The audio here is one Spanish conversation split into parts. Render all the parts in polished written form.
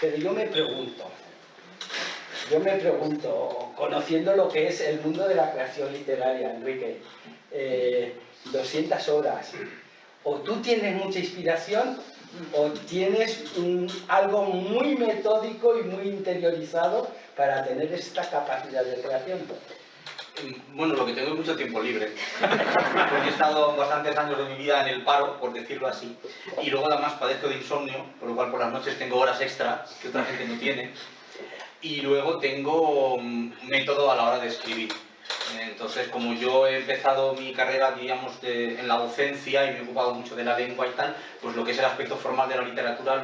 Pero yo me pregunto, conociendo lo que es el mundo de la creación literaria, Enrique, 200 horas, o tú tienes mucha inspiración o tienes algo muy metódico y muy interiorizado para tener esta capacidad de creación. Bueno, lo que tengo es mucho tiempo libre, porque he estado bastantes años de mi vida en el paro, por decirlo así, y luego además padezco de insomnio, por lo cual por las noches tengo horas extra que otra gente no tiene, y luego tengo método a la hora de escribir. Entonces, como yo he empezado mi carrera, digamos, en la docencia y me he ocupado mucho de la lengua y tal, pues lo que es el aspecto formal de la literatura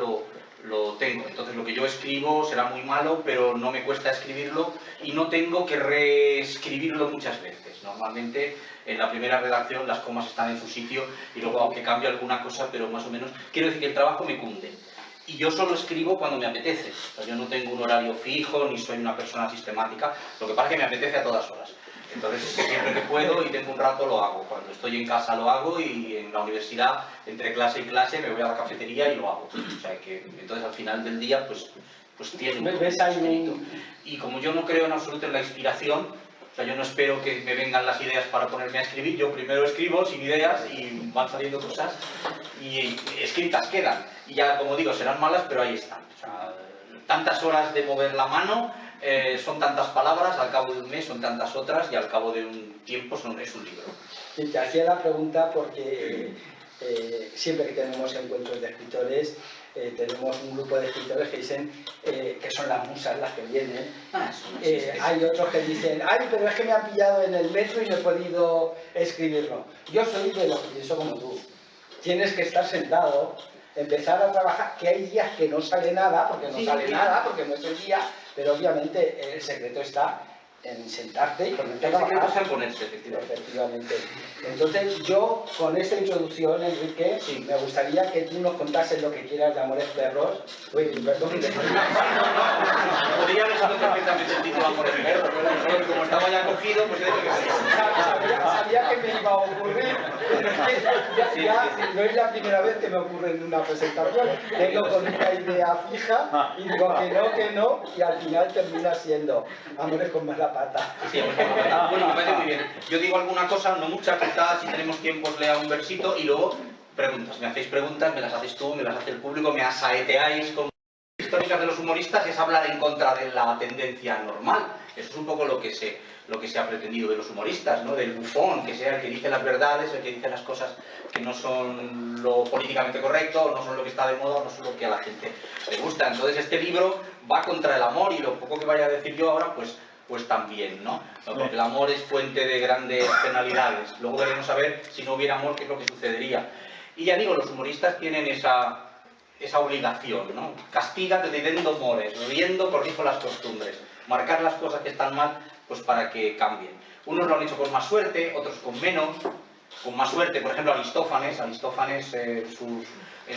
lo tengo. Entonces, lo que yo escribo será muy malo, pero no me cuesta escribirlo y no tengo que reescribirlo muchas veces. Normalmente, en la primera redacción las comas están en su sitio y luego, aunque cambie alguna cosa, pero más o menos, quiero decir que el trabajo me cunde. Y yo solo escribo cuando me apetece. O sea, yo no tengo un horario fijo, ni soy una persona sistemática. Lo que pasa es que me apetece a todas horas. Entonces, siempre que puedo y tengo un rato lo hago. Cuando estoy en casa lo hago y en la universidad, entre clase y clase, me voy a la cafetería y lo hago. O sea, que entonces al final del día, pues tiene un escrito. Y como yo no creo en absoluto en la inspiración, o sea, yo no espero que me vengan las ideas para ponerme a escribir, yo primero escribo sin ideas y van saliendo cosas y escritas quedan. Y ya, como digo, serán malas, pero ahí están. O sea, tantas horas de mover la mano, son tantas palabras, al cabo de un mes son tantas otras y al cabo de un tiempo es un libro. Sí, te hacía la pregunta porque siempre que tenemos encuentros de escritores, tenemos un grupo de escritores que dicen que son las musas las que vienen. Hay otros que dicen, ay, pero es que me han pillado en el metro y no he podido escribirlo. Yo soy de los que pienso como tú. Tienes que estar sentado, empezar a trabajar, que hay días que no sale nada, porque no sale nada, porque no es el día, pero obviamente el secreto está en sentarte y ponerte a trabajar. El secreto es en ponerse, efectivamente. Entonces yo, con esta introducción, Enrique, sí, me gustaría que tú nos contases lo que quieras de Amores Perros. Uy, perdón. Podría haber sido perfectamente el título Amores Perros, pero como estaba ya cogido, pues sabía que me iba a ocurrir. No es la primera vez que me ocurre en una presentación. Tengo con una idea fija y digo que no, y al final termina siendo Amores con más la pata. Sí, bueno, me parece muy bien. Yo digo alguna cosa, no mucha, quizás si tenemos tiempo os lea un versito y luego preguntas. Me hacéis preguntas, me las haces tú, me las hace el público, me asaeteáis con... históricas de los humoristas es hablar en contra de la tendencia normal. Eso es un poco lo que se ha pretendido de los humoristas, ¿no? Del bufón, que sea el que dice las verdades, el que dice las cosas que no son lo políticamente correcto, no son lo que está de moda, no son lo que a la gente le gusta. Entonces este libro va contra el amor y lo poco que vaya a decir yo ahora, pues también, ¿no? Porque el amor es fuente de grandes penalidades. Luego veremos a ver si no hubiera amor qué es lo que sucedería. Y ya digo, los humoristas tienen esa obligación, ¿no? Castígate diciendo mores, riendo corrijo las costumbres, marcar las cosas que están mal, pues para que cambien. Unos lo han hecho con más suerte, otros con menos. Con más suerte, por ejemplo, Aristófanes en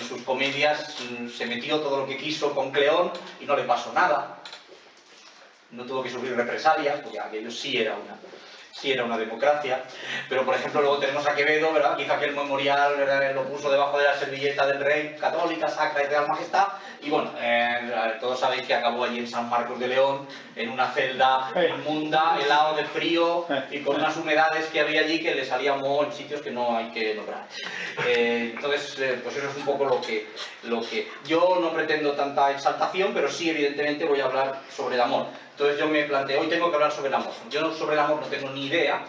sus comedias se metió todo lo que quiso con Cleón y no le pasó nada. No tuvo que sufrir represalias, porque aquello sí era una democracia, pero por ejemplo luego tenemos a Quevedo, ¿verdad? Que hizo aquel memorial, ¿verdad? Lo puso debajo de la servilleta del rey, católica, sacra y real majestad, y bueno, todos sabéis que acabó allí en San Marcos de León, en una celda inmunda, helado de frío, y con unas humedades que había allí que le salía moho en sitios que no hay que nombrar. Entonces, pues eso es un poco lo que... Yo no pretendo tanta exaltación, pero sí, evidentemente, voy a hablar sobre el amor. Entonces yo me planteé, hoy tengo que hablar sobre el amor. Yo sobre el amor no tengo ni idea.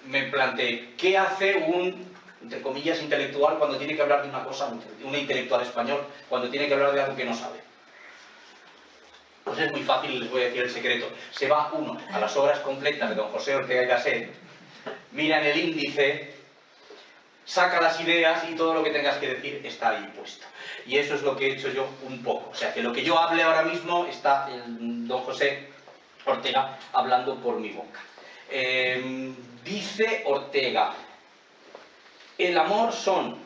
Me planteé, ¿qué hace un, entre comillas, intelectual cuando tiene que hablar de una cosa, un intelectual español, cuando tiene que hablar de algo que no sabe? Pues es muy fácil, les voy a decir el secreto. Se va uno a las obras completas de don José Ortega y Gasset, mira en el índice, saca las ideas y todo lo que tengas que decir está ahí puesto. Y eso es lo que he hecho yo un poco. O sea, que lo que yo hable ahora mismo está el don José Ortega hablando por mi boca. Dice Ortega, el amor son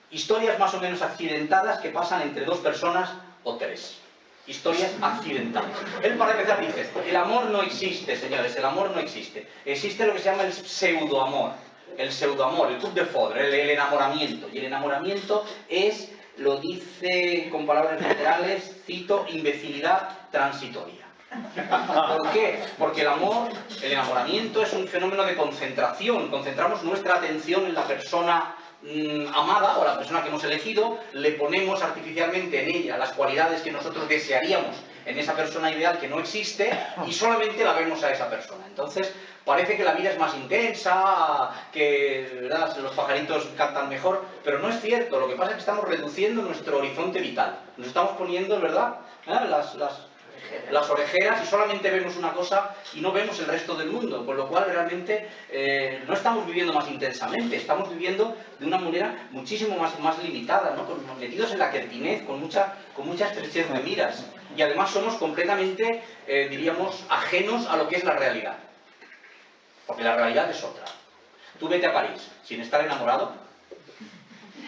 historias más o menos accidentadas que pasan entre dos personas o tres. Historias accidentales. Él para empezar dice, el amor no existe, señores, el amor no existe. Existe lo que se llama el pseudoamor. El pseudoamor, el coup de foudre, el enamoramiento. Y el enamoramiento es lo dice con palabras literales, cito, imbecilidad transitoria. ¿Por qué? Porque el amor, el enamoramiento es un fenómeno de concentración. Concentramos nuestra atención en la persona amada o la persona que hemos elegido, le ponemos artificialmente en ella las cualidades que nosotros desearíamos en esa persona ideal que no existe y solamente la vemos a esa persona. Entonces parece que la vida es más intensa, que ¿verdad? Los pajaritos cantan mejor, pero no es cierto. Lo que pasa es que estamos reduciendo nuestro horizonte vital. Nos estamos poniendo, ¿verdad?, las orejeras y solamente vemos una cosa y no vemos el resto del mundo, con lo cual realmente no estamos viviendo más intensamente, estamos viviendo de una manera muchísimo más limitada, ¿no? Metidos en la quertinez, con mucha estrechez de miras, y además somos completamente, diríamos, ajenos a lo que es la realidad, porque la realidad es otra. Tú vete a París sin estar enamorado,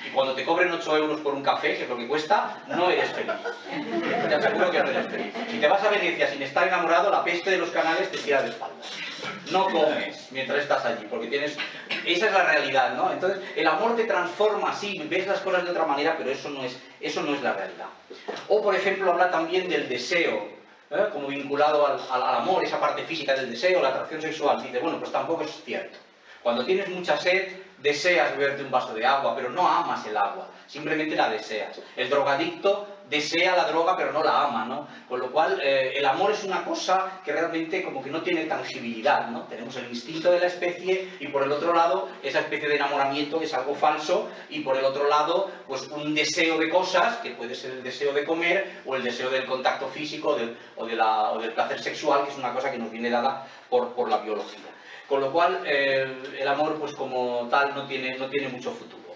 y cuando te cobren 8 euros por un café, que es lo que cuesta, no eres feliz. Te aseguro que no eres feliz. Si te vas a Venecia sin estar enamorado, la peste de los canales te tira de espaldas. No comes mientras estás allí, porque tienes... Esa es la realidad, ¿no? Entonces, el amor te transforma, sí, ves las cosas de otra manera, pero eso no es la realidad. O, por ejemplo, habla también del deseo, como vinculado al amor, esa parte física del deseo, la atracción sexual. Dice, bueno, pues tampoco es cierto. Cuando tienes mucha sed, deseas beberte un vaso de agua, pero no amas el agua, simplemente la deseas. El drogadicto desea la droga, pero no la ama, ¿no? Con lo cual, el amor es una cosa que realmente como que no tiene tangibilidad, ¿no? Tenemos el instinto de la especie y por el otro lado, esa especie de enamoramiento es algo falso y por el otro lado, pues un deseo de cosas, que puede ser el deseo de comer o el deseo del contacto físico o del placer sexual, que es una cosa que nos viene dada por la biología. Con lo cual, el amor, pues como tal, no tiene mucho futuro.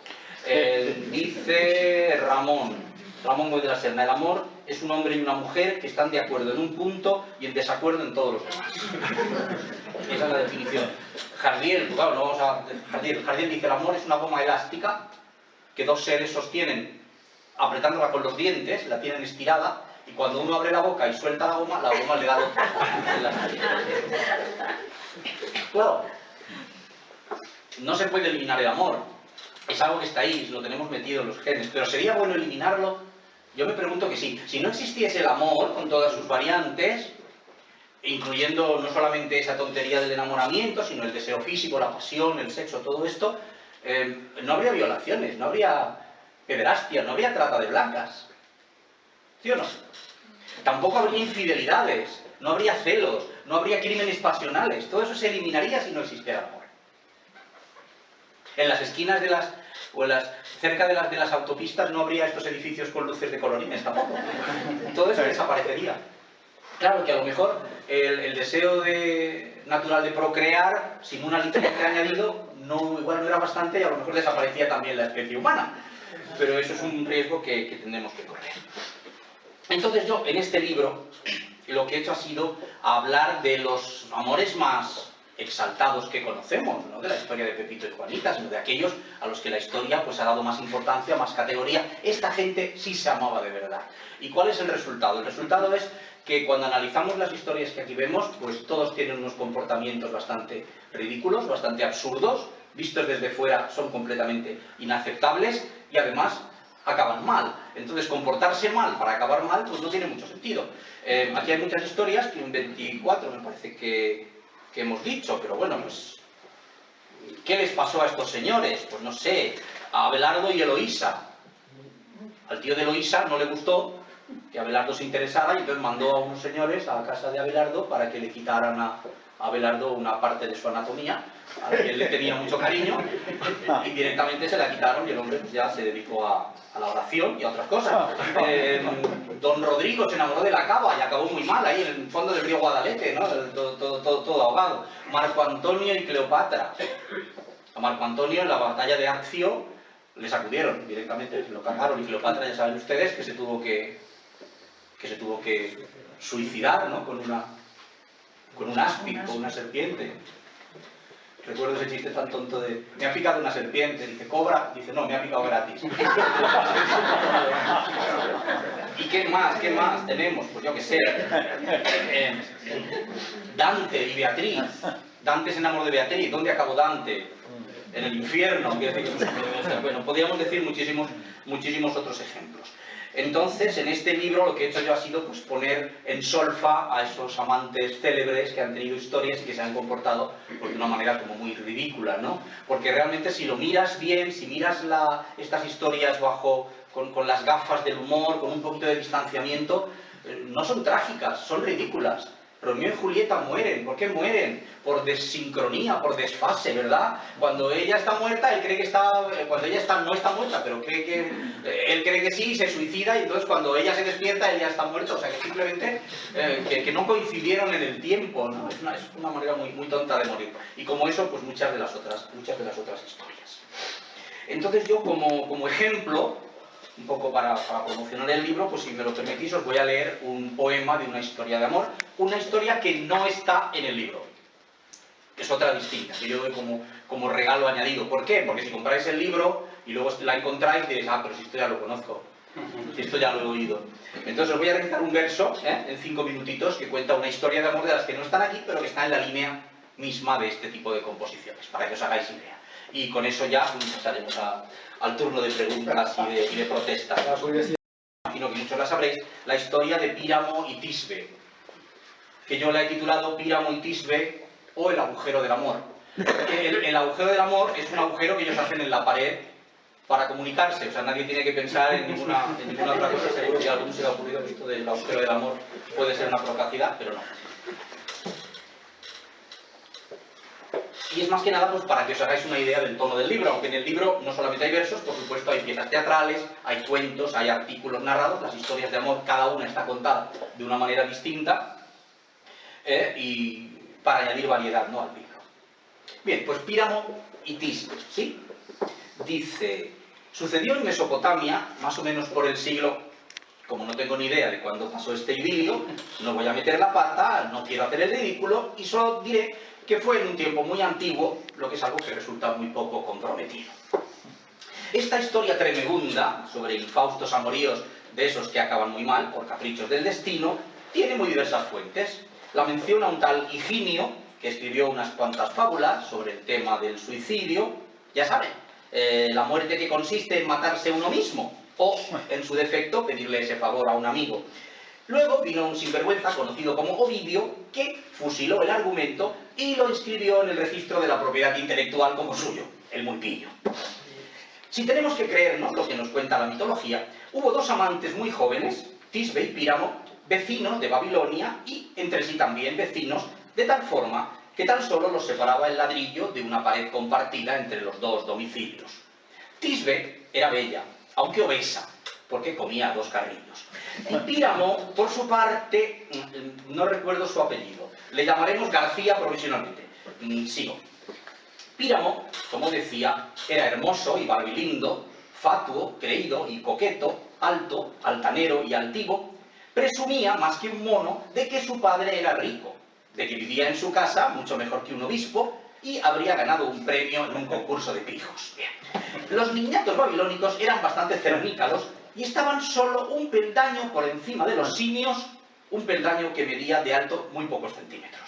Dice Ramón Goy de la Serna, el amor es un hombre y una mujer que están de acuerdo en un punto y en desacuerdo en todos los demás. Esa es la definición. Jardiel, claro, no vamos a... Jardiel dice, el amor es una goma elástica que dos seres sostienen apretándola con los dientes, la tienen estirada, y cuando uno abre la boca y suelta la goma le da en la nariz. Claro, no se puede eliminar el amor, es algo que está ahí, lo tenemos metido en los genes, pero ¿sería bueno eliminarlo? Yo me pregunto que sí. Si no existiese el amor con todas sus variantes, incluyendo no solamente esa tontería del enamoramiento, sino el deseo físico, la pasión, el sexo, todo esto, no habría violaciones, no habría pederastia, no habría trata de blancas. ¿Sí o no? Tampoco habría infidelidades, no habría celos, no habría crímenes pasionales. Todo eso se eliminaría si no existiera el amor. En las esquinas de cerca de las autopistas no habría estos edificios con luces de colorines tampoco. Todo eso desaparecería. Claro que a lo mejor el deseo natural de procrear, sin un aliciente añadido, igual no era bastante y a lo mejor desaparecía también la especie humana. Pero eso es un riesgo que tendremos que correr. Entonces yo, en este libro, lo que he hecho ha sido hablar de los amores más exaltados que conocemos, no de la historia de Pepito y Juanita, sino de aquellos a los que la historia pues ha dado más importancia, más categoría. Esta gente sí se amaba de verdad. ¿Y cuál es el resultado? El resultado es que cuando analizamos las historias que aquí vemos, pues todos tienen unos comportamientos bastante ridículos, bastante absurdos, vistos desde fuera son completamente inaceptables y además acaban mal. Entonces, comportarse mal para acabar mal, pues no tiene mucho sentido. Aquí hay muchas historias, que en 24 me parece que hemos dicho, pero bueno, pues ¿qué les pasó a estos señores? Pues no sé, a Abelardo y Eloísa. Al tío de Eloísa no le gustó que Abelardo se interesara y entonces mandó a unos señores a la casa de Abelardo para que le quitaran a Abelardo una parte de su anatomía, a la que él le tenía mucho cariño, y directamente se la quitaron y el hombre pues, ya se dedicó a la oración y a otras cosas. Don Rodrigo se enamoró de la cava y acabó muy mal ahí en el fondo del río Guadalete, ¿no? Todo ahogado. Marco Antonio y Cleopatra. A Marco Antonio en la batalla de Accio le sacudieron directamente, lo cargaron, y Cleopatra, ya saben ustedes, que se tuvo que suicidar, ¿no? con un áspid, con una serpiente. Recuerdo ese chiste tan tonto de me ha picado una serpiente, dice cobra, dice no, me ha picado gratis. ¿Y qué más tenemos? Pues yo qué sé. Dante y Beatriz. Dante se enamoró de Beatriz. ¿Dónde acabó Dante? en el infierno. Bueno, podríamos decir muchísimos otros ejemplos. Entonces, en este libro lo que he hecho yo ha sido pues, poner en solfa a esos amantes célebres que han tenido historias y que se han comportado pues, de una manera como muy ridícula, ¿no? Porque realmente si lo miras bien, si miras estas historias con las gafas del humor, con un poquito de distanciamiento, no son trágicas, son ridículas. Romeo y Julieta mueren. ¿Por qué mueren? Por desincronía, por desfase, ¿verdad? Cuando ella está muerta, él cree que está... Cuando ella no está muerta, pero él cree que sí, se suicida, y entonces cuando ella se despierta, él ya está muerto. O sea, que simplemente que no coincidieron en el tiempo, ¿no? Es una manera muy tonta de morir. Y como eso, pues muchas de las otras historias. Entonces yo, como ejemplo, un poco para promocionar el libro, pues si me lo permitís os voy a leer un poema de una historia de amor, una historia que no está en el libro, es otra distinta, que yo doy como regalo añadido. ¿Por qué? Porque si compráis el libro y luego la encontráis diréis, ah, pero si esto ya lo conozco, si esto ya lo he oído. Entonces os voy a recitar un verso, en 5 minutitos, que cuenta una historia de amor de las que no están aquí, pero que está en la línea misma de este tipo de composiciones, para que os hagáis idea. Y con eso ya pasaremos al turno de preguntas y de protestas. Imagino que muchos la sabréis, la historia de Píramo y Tisbe, que yo la he titulado Píramo y Tisbe o el agujero del amor. El agujero del amor es un agujero que ellos hacen en la pared para comunicarse, o sea, nadie tiene que pensar en ninguna otra cosa. Seguro que a alguno se le ha ocurrido que esto del agujero del amor puede ser una procacidad, pero no. Y es más que nada pues, para que os hagáis una idea del tono del libro, aunque en el libro no solamente hay versos, por supuesto hay piezas teatrales, hay cuentos, hay artículos narrados, las historias de amor, cada una está contada de una manera distinta, y para añadir variedad, ¿no?, al libro. Bien, pues Píramo y Tisbe, ¿sí? Dice, sucedió en Mesopotamia, más o menos por el siglo, como no tengo ni idea de cuándo pasó este idilio, no voy a meter la pata, no quiero hacer el ridículo, y solo diré que fue en un tiempo muy antiguo, lo que es algo que resulta muy poco comprometido. Esta historia tremebunda, sobre infaustos amoríos de esos que acaban muy mal, por caprichos del destino, tiene muy diversas fuentes. La menciona un tal Higinio, que escribió unas cuantas fábulas sobre el tema del suicidio, ya saben, la muerte que consiste en matarse uno mismo, o, en su defecto, pedirle ese favor a un amigo. Luego vino un sinvergüenza conocido como Ovidio, que fusiló el argumento y lo inscribió en el registro de la propiedad intelectual como suyo, el muy pillo. Si tenemos que creernos lo que nos cuenta la mitología, hubo dos amantes muy jóvenes, Tisbe y Píramo, vecinos de Babilonia y entre sí también vecinos, de tal forma que tan solo los separaba el ladrillo de una pared compartida entre los dos domicilios. Tisbe era bella, aunque obesa, porque comía 2 carrillos. Y Píramo, por su parte, no recuerdo su apellido, le llamaremos García provisionalmente. Sigo. Píramo, como decía, era hermoso y barbilindo, fatuo, creído y coqueto, alto, altanero y altivo. Presumía, más que un mono, de que su padre era rico, de que vivía en su casa mucho mejor que un obispo y habría ganado un premio en un concurso de pijos. Bien. Los niñatos babilónicos eran bastante cernícalos y estaban solo un peldaño por encima de los simios, un peldaño que medía de alto muy pocos centímetros.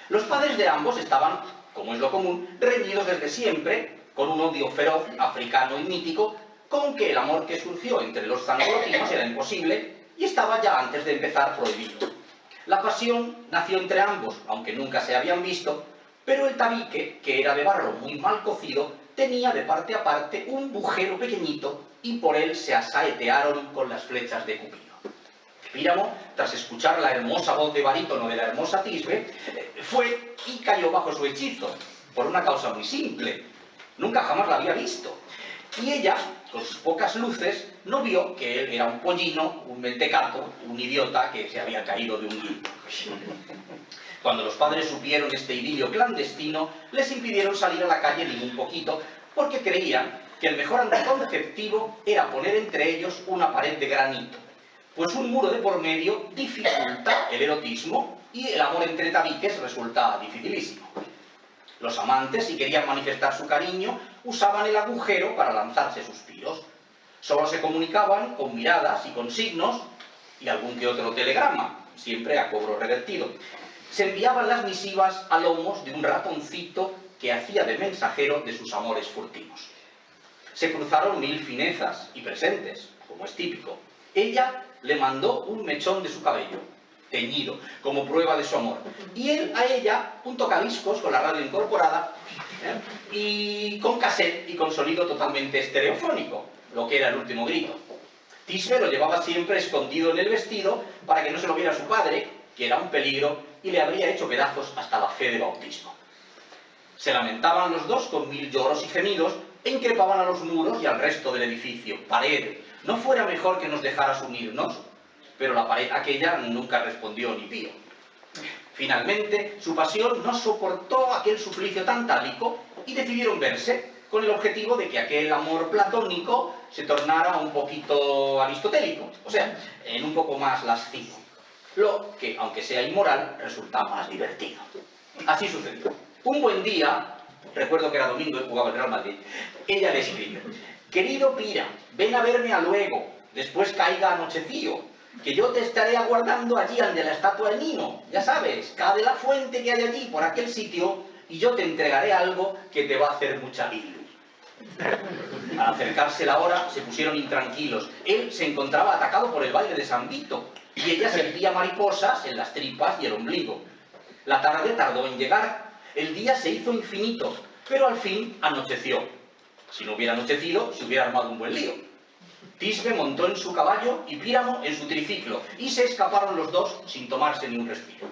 Los padres de ambos estaban, como es lo común, reñidos desde siempre, con un odio feroz, africano y mítico, con que el amor que surgió entre los zangolotinos era imposible y estaba ya antes de empezar prohibido. La pasión nació entre ambos, aunque nunca se habían visto, pero el tabique, que era de barro muy mal cocido, tenía de parte a parte un bujero pequeñito y por él se asaetearon con las flechas de Cupido. Píramo, tras escuchar la hermosa voz de barítono de la hermosa Tisbe, fue y cayó bajo su hechizo, por una causa muy simple. Nunca jamás la había visto. Y ella, con sus pocas luces, no vio que él era un pollino, un mentecato, un idiota que se había caído de un guindo. Cuando los padres supieron este idilio clandestino, les impidieron salir a la calle ni un poquito, porque creían que el mejor anticonceptivo era poner entre ellos una pared de granito, pues un muro de por medio dificulta el erotismo y el amor entre tabiques resulta dificilísimo. Los amantes, si querían manifestar su cariño, usaban el agujero para lanzarse suspiros. Solo se comunicaban con miradas y con signos y algún que otro telegrama, siempre a cobro revertido. Se enviaban las misivas a lomos de un ratoncito que hacía de mensajero de sus amores furtivos. Se cruzaron mil finezas y presentes, como es típico. Ella le mandó un mechón de su cabello, teñido, como prueba de su amor. Y él a ella un tocadiscos con la radio incorporada, y con cassette y con sonido totalmente estereofónico, lo que era el último grito. Tisbe lo llevaba siempre escondido en el vestido para que no se lo viera su padre, que era un peligro, y le habría hecho pedazos hasta la fe de bautismo. Se lamentaban los dos con mil lloros y gemidos e increpaban a los muros y al resto del edificio. Pared, ¿no fuera mejor que nos dejaras unirnos? Pero la pared aquella nunca respondió ni pío. Finalmente, su pasión no soportó aquel suplicio tan tálico y decidieron verse, con el objetivo de que aquel amor platónico se tornara un poquito aristotélico, o sea, en un poco más lascivo. Lo que, aunque sea inmoral, resulta más divertido. Así sucedió. Un buen día, recuerdo que era domingo y jugaba el Real Madrid, ella le escribe: querido Pira, ven a verme a luego, después caiga anochecío, que yo te estaré aguardando allí ante la estatua de Nino, ya sabes, cabe la fuente que hay allí por aquel sitio, y yo te entregaré algo que te va a hacer mucha ilu. Al acercarse la hora, se pusieron intranquilos. Él se encontraba atacado por el baile de San Vito, y ella sentía mariposas en las tripas y el ombligo. La tarde tardó en llegar, el día se hizo infinito, pero al fin anocheció. Si no hubiera anochecido, se hubiera armado un buen lío. Tisbe montó en su caballo y Píramo en su triciclo, y se escaparon los dos sin tomarse ni un respiro.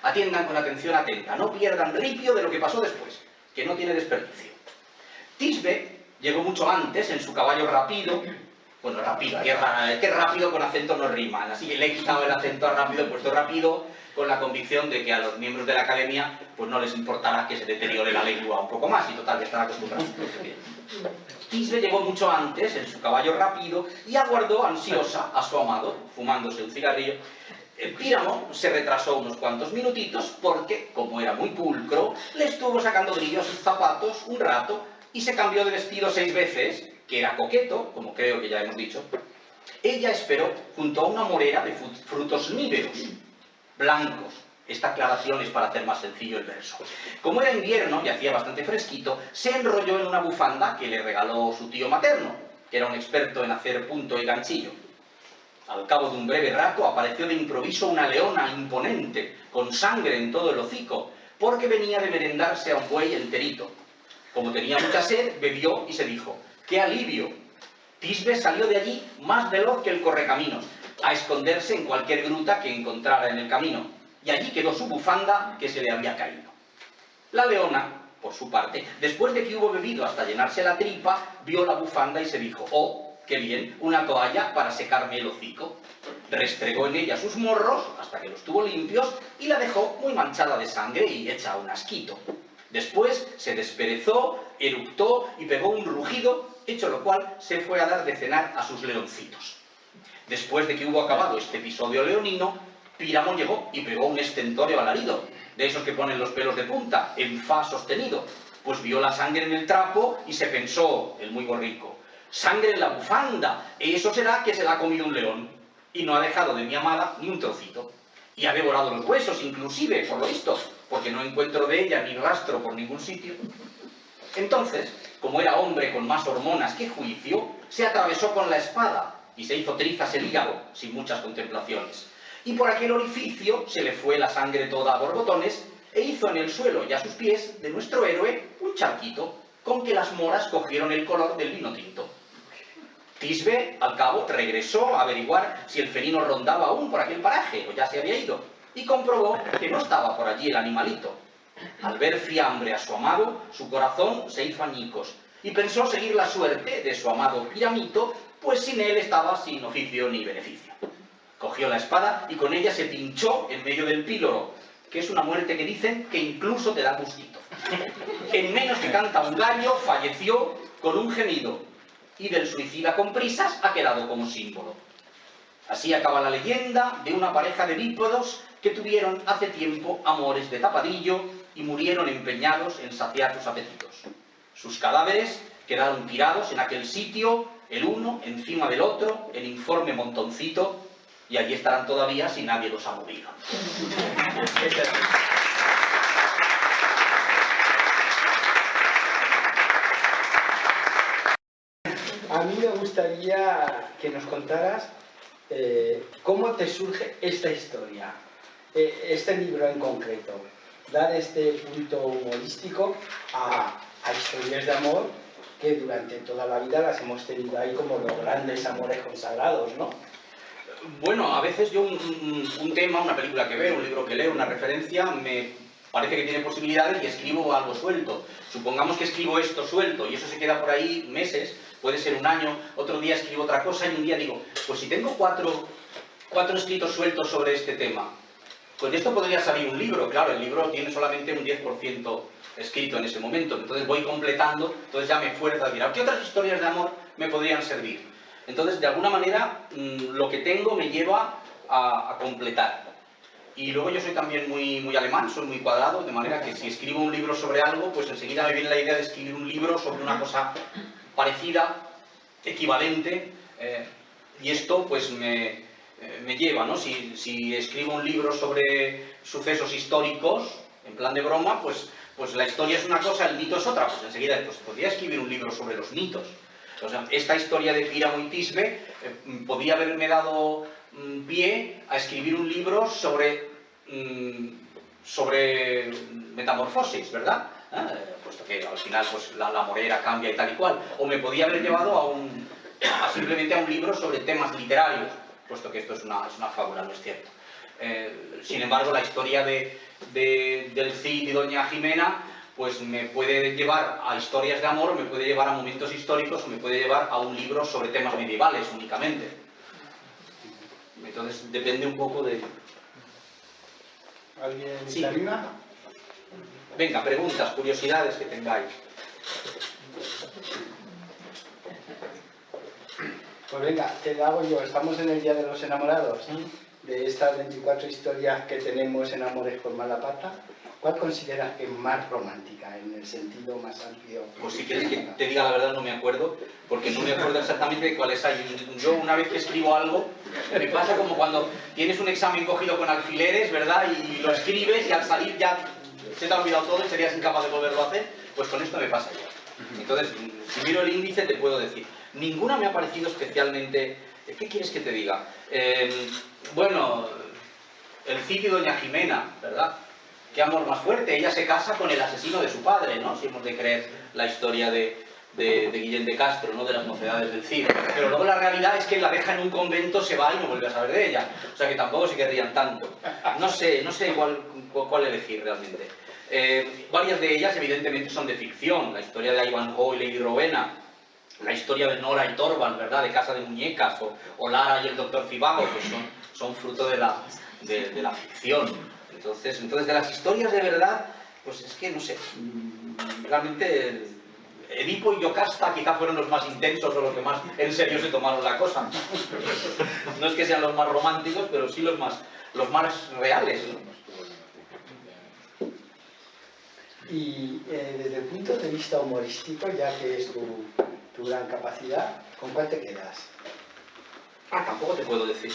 Atiendan con atención atenta, no pierdan ripio de lo que pasó después, que no tiene desperdicio. Tisbe llegó mucho antes en su caballo rápido. Bueno, rápido, que rápido con acento no rima, así que le he quitado el acento a rápido, he puesto rápido, con la convicción de que a los miembros de la academia pues no les importará que se deteriore la lengua un poco más, y total, ya están acostumbrados. Tisbe llegó mucho antes en su caballo rápido y aguardó ansiosa a su amado, fumándose un cigarrillo. Píramo se retrasó unos cuantos minutitos porque, como era muy pulcro, le estuvo sacando brillo a sus zapatos un rato y se cambió de vestido 6 veces, que era coqueto, como creo que ya hemos dicho. Ella esperó junto a una morera de frutos nívedos, blancos. Esta aclaración es para hacer más sencillo el verso. Como era invierno y hacía bastante fresquito, se enrolló en una bufanda que le regaló su tío materno, que era un experto en hacer punto y ganchillo. Al cabo de un breve rato apareció de improviso una leona imponente, con sangre en todo el hocico, porque venía de merendarse a un buey enterito. Como tenía mucha sed, bebió y se dijo: ¡qué alivio! Tisbe salió de allí más veloz que el correcaminos, a esconderse en cualquier gruta que encontrara en el camino, y allí quedó su bufanda que se le había caído. La leona, por su parte, después de que hubo bebido hasta llenarse la tripa, vio la bufanda y se dijo: ¡oh, qué bien, una toalla para secarme el hocico! Restregó en ella sus morros hasta que los tuvo limpios y la dejó muy manchada de sangre y hecha un asquito. Después se desperezó, eructó y pegó un rugido, hecho lo cual se fue a dar de cenar a sus leoncitos. Después de que hubo acabado este episodio leonino, Píramo llegó y pegó un estentóreo alarido, de esos que ponen los pelos de punta, en fa sostenido, pues vio la sangre en el trapo y se pensó, el muy borrico: sangre en la bufanda, eso será que se la ha comido un león, y no ha dejado de mi amada ni un trocito, y ha devorado los huesos inclusive, por lo visto, porque no encuentro de ella ni rastro por ningún sitio. Entonces, como era hombre con más hormonas que juicio, se atravesó con la espada y se hizo trizas el hígado, sin muchas contemplaciones. Y por aquel orificio se le fue la sangre toda a borbotones e hizo en el suelo y a sus pies de nuestro héroe un charquito, con que las moras cogieron el color del vino tinto. Tisbe, al cabo, regresó a averiguar si el felino rondaba aún por aquel paraje o ya se había ido, y comprobó que no estaba por allí el animalito. Al ver fiambre a su amado, su corazón se hizo añicos, y pensó seguir la suerte de su amado Piramito, pues sin él estaba sin oficio ni beneficio. Cogió la espada y con ella se pinchó en medio del píloro, que es una muerte que dicen que incluso te da gustito. En menos que canta un gallo, falleció con un gemido, y del suicida con prisas ha quedado como símbolo. Así acaba la leyenda de una pareja de bípodos que tuvieron hace tiempo amores de tapadillo y murieron empeñados en saciar sus apetitos. Sus cadáveres quedaron tirados en aquel sitio, el uno encima del otro, en informe montoncito, y allí estarán todavía si nadie los ha movido. a mí me gustaría que nos contaras cómo te surge esta historia, este libro en concreto. Dar este punto humorístico a historias de amor que durante toda la vida las hemos tenido ahí como los grandes amores consagrados, ¿no? Bueno, a veces yo un tema, una película que veo, un libro que leo, una referencia, me parece que tiene posibilidades y escribo algo suelto. Supongamos que escribo esto suelto y eso se queda por ahí meses, puede ser un año, otro día escribo otra cosa y un día digo, pues si tengo cuatro escritos sueltos sobre este tema, pues de esto podría salir un libro. Claro, el libro tiene solamente un 10% escrito en ese momento, entonces voy completando, entonces ya me fuerza a decir, ¿qué otras historias de amor me podrían servir? Entonces, de alguna manera, lo que tengo me lleva a completar. Y luego yo soy también muy alemán, soy muy cuadrado, de manera que si escribo un libro sobre algo, pues enseguida me viene la idea de escribir un libro sobre una cosa parecida, equivalente, y esto pues me lleva, ¿no? Si escribo un libro sobre sucesos históricos, en plan de broma, pues la historia es una cosa, el mito es otra, pues enseguida pues, podría escribir un libro sobre los mitos. O sea, esta historia de Píramo y Tisbe podría haberme dado pie a escribir un libro sobre metamorfosis, ¿verdad? Puesto que al final pues, la morera cambia y tal y cual. O me podía haber llevado simplemente a un libro sobre temas literarios, puesto que esto es una fábula, no es cierto. Sin embargo, la historia del Cid y Doña Jimena pues me puede llevar a historias de amor, me puede llevar a momentos históricos o me puede llevar a un libro sobre temas medievales únicamente. Entonces depende un poco de... ¿Alguien sí. se anima? Venga, preguntas, curiosidades que tengáis. Pues venga, te la hago yo. Estamos en el Día de los Enamorados. De estas 24 historias que tenemos en Amores por mala pata, ¿cuál consideras que es más romántica, en el sentido más amplio? Pues si quieres que te diga la verdad, no me acuerdo, porque no me acuerdo exactamente de cuáles hay. Yo una vez que escribo algo, me pasa como cuando tienes un examen cogido con alfileres, ¿verdad? Y lo escribes y al salir ya se te ha olvidado todo y serías incapaz de volverlo a hacer, pues con esto me pasa ya. Entonces, si miro el índice te puedo decir, ninguna me ha parecido especialmente... ¿Qué quieres que te diga? Bueno, el Cid y Doña Jimena, ¿verdad? Qué amor más fuerte. Ella se casa con el asesino de su padre, ¿no? Si hemos de creer la historia de Guillén de Castro, ¿no? De las mocedades del Cid. Pero luego la realidad es que la deja en un convento, se va y no vuelve a saber de ella. O sea que tampoco se querrían tanto. No sé cuál elegir realmente. Varias de ellas evidentemente son de ficción. La historia de Ivanhoe y Lady Rowena. La historia de Nora y Torvald, ¿verdad? De Casa de Muñecas. O Lara y el Doctor Zivago, que son fruto de la ficción. Entonces, de las historias de verdad, pues es que no sé, realmente Edipo y Yocasta quizá fueron los más intensos o los que más en serio se tomaron la cosa. No es que sean los más románticos, pero sí los más reales, ¿no? Y desde el punto de vista humorístico, ya que es tu gran capacidad, ¿con cuál te quedas? Tampoco te puedo decir.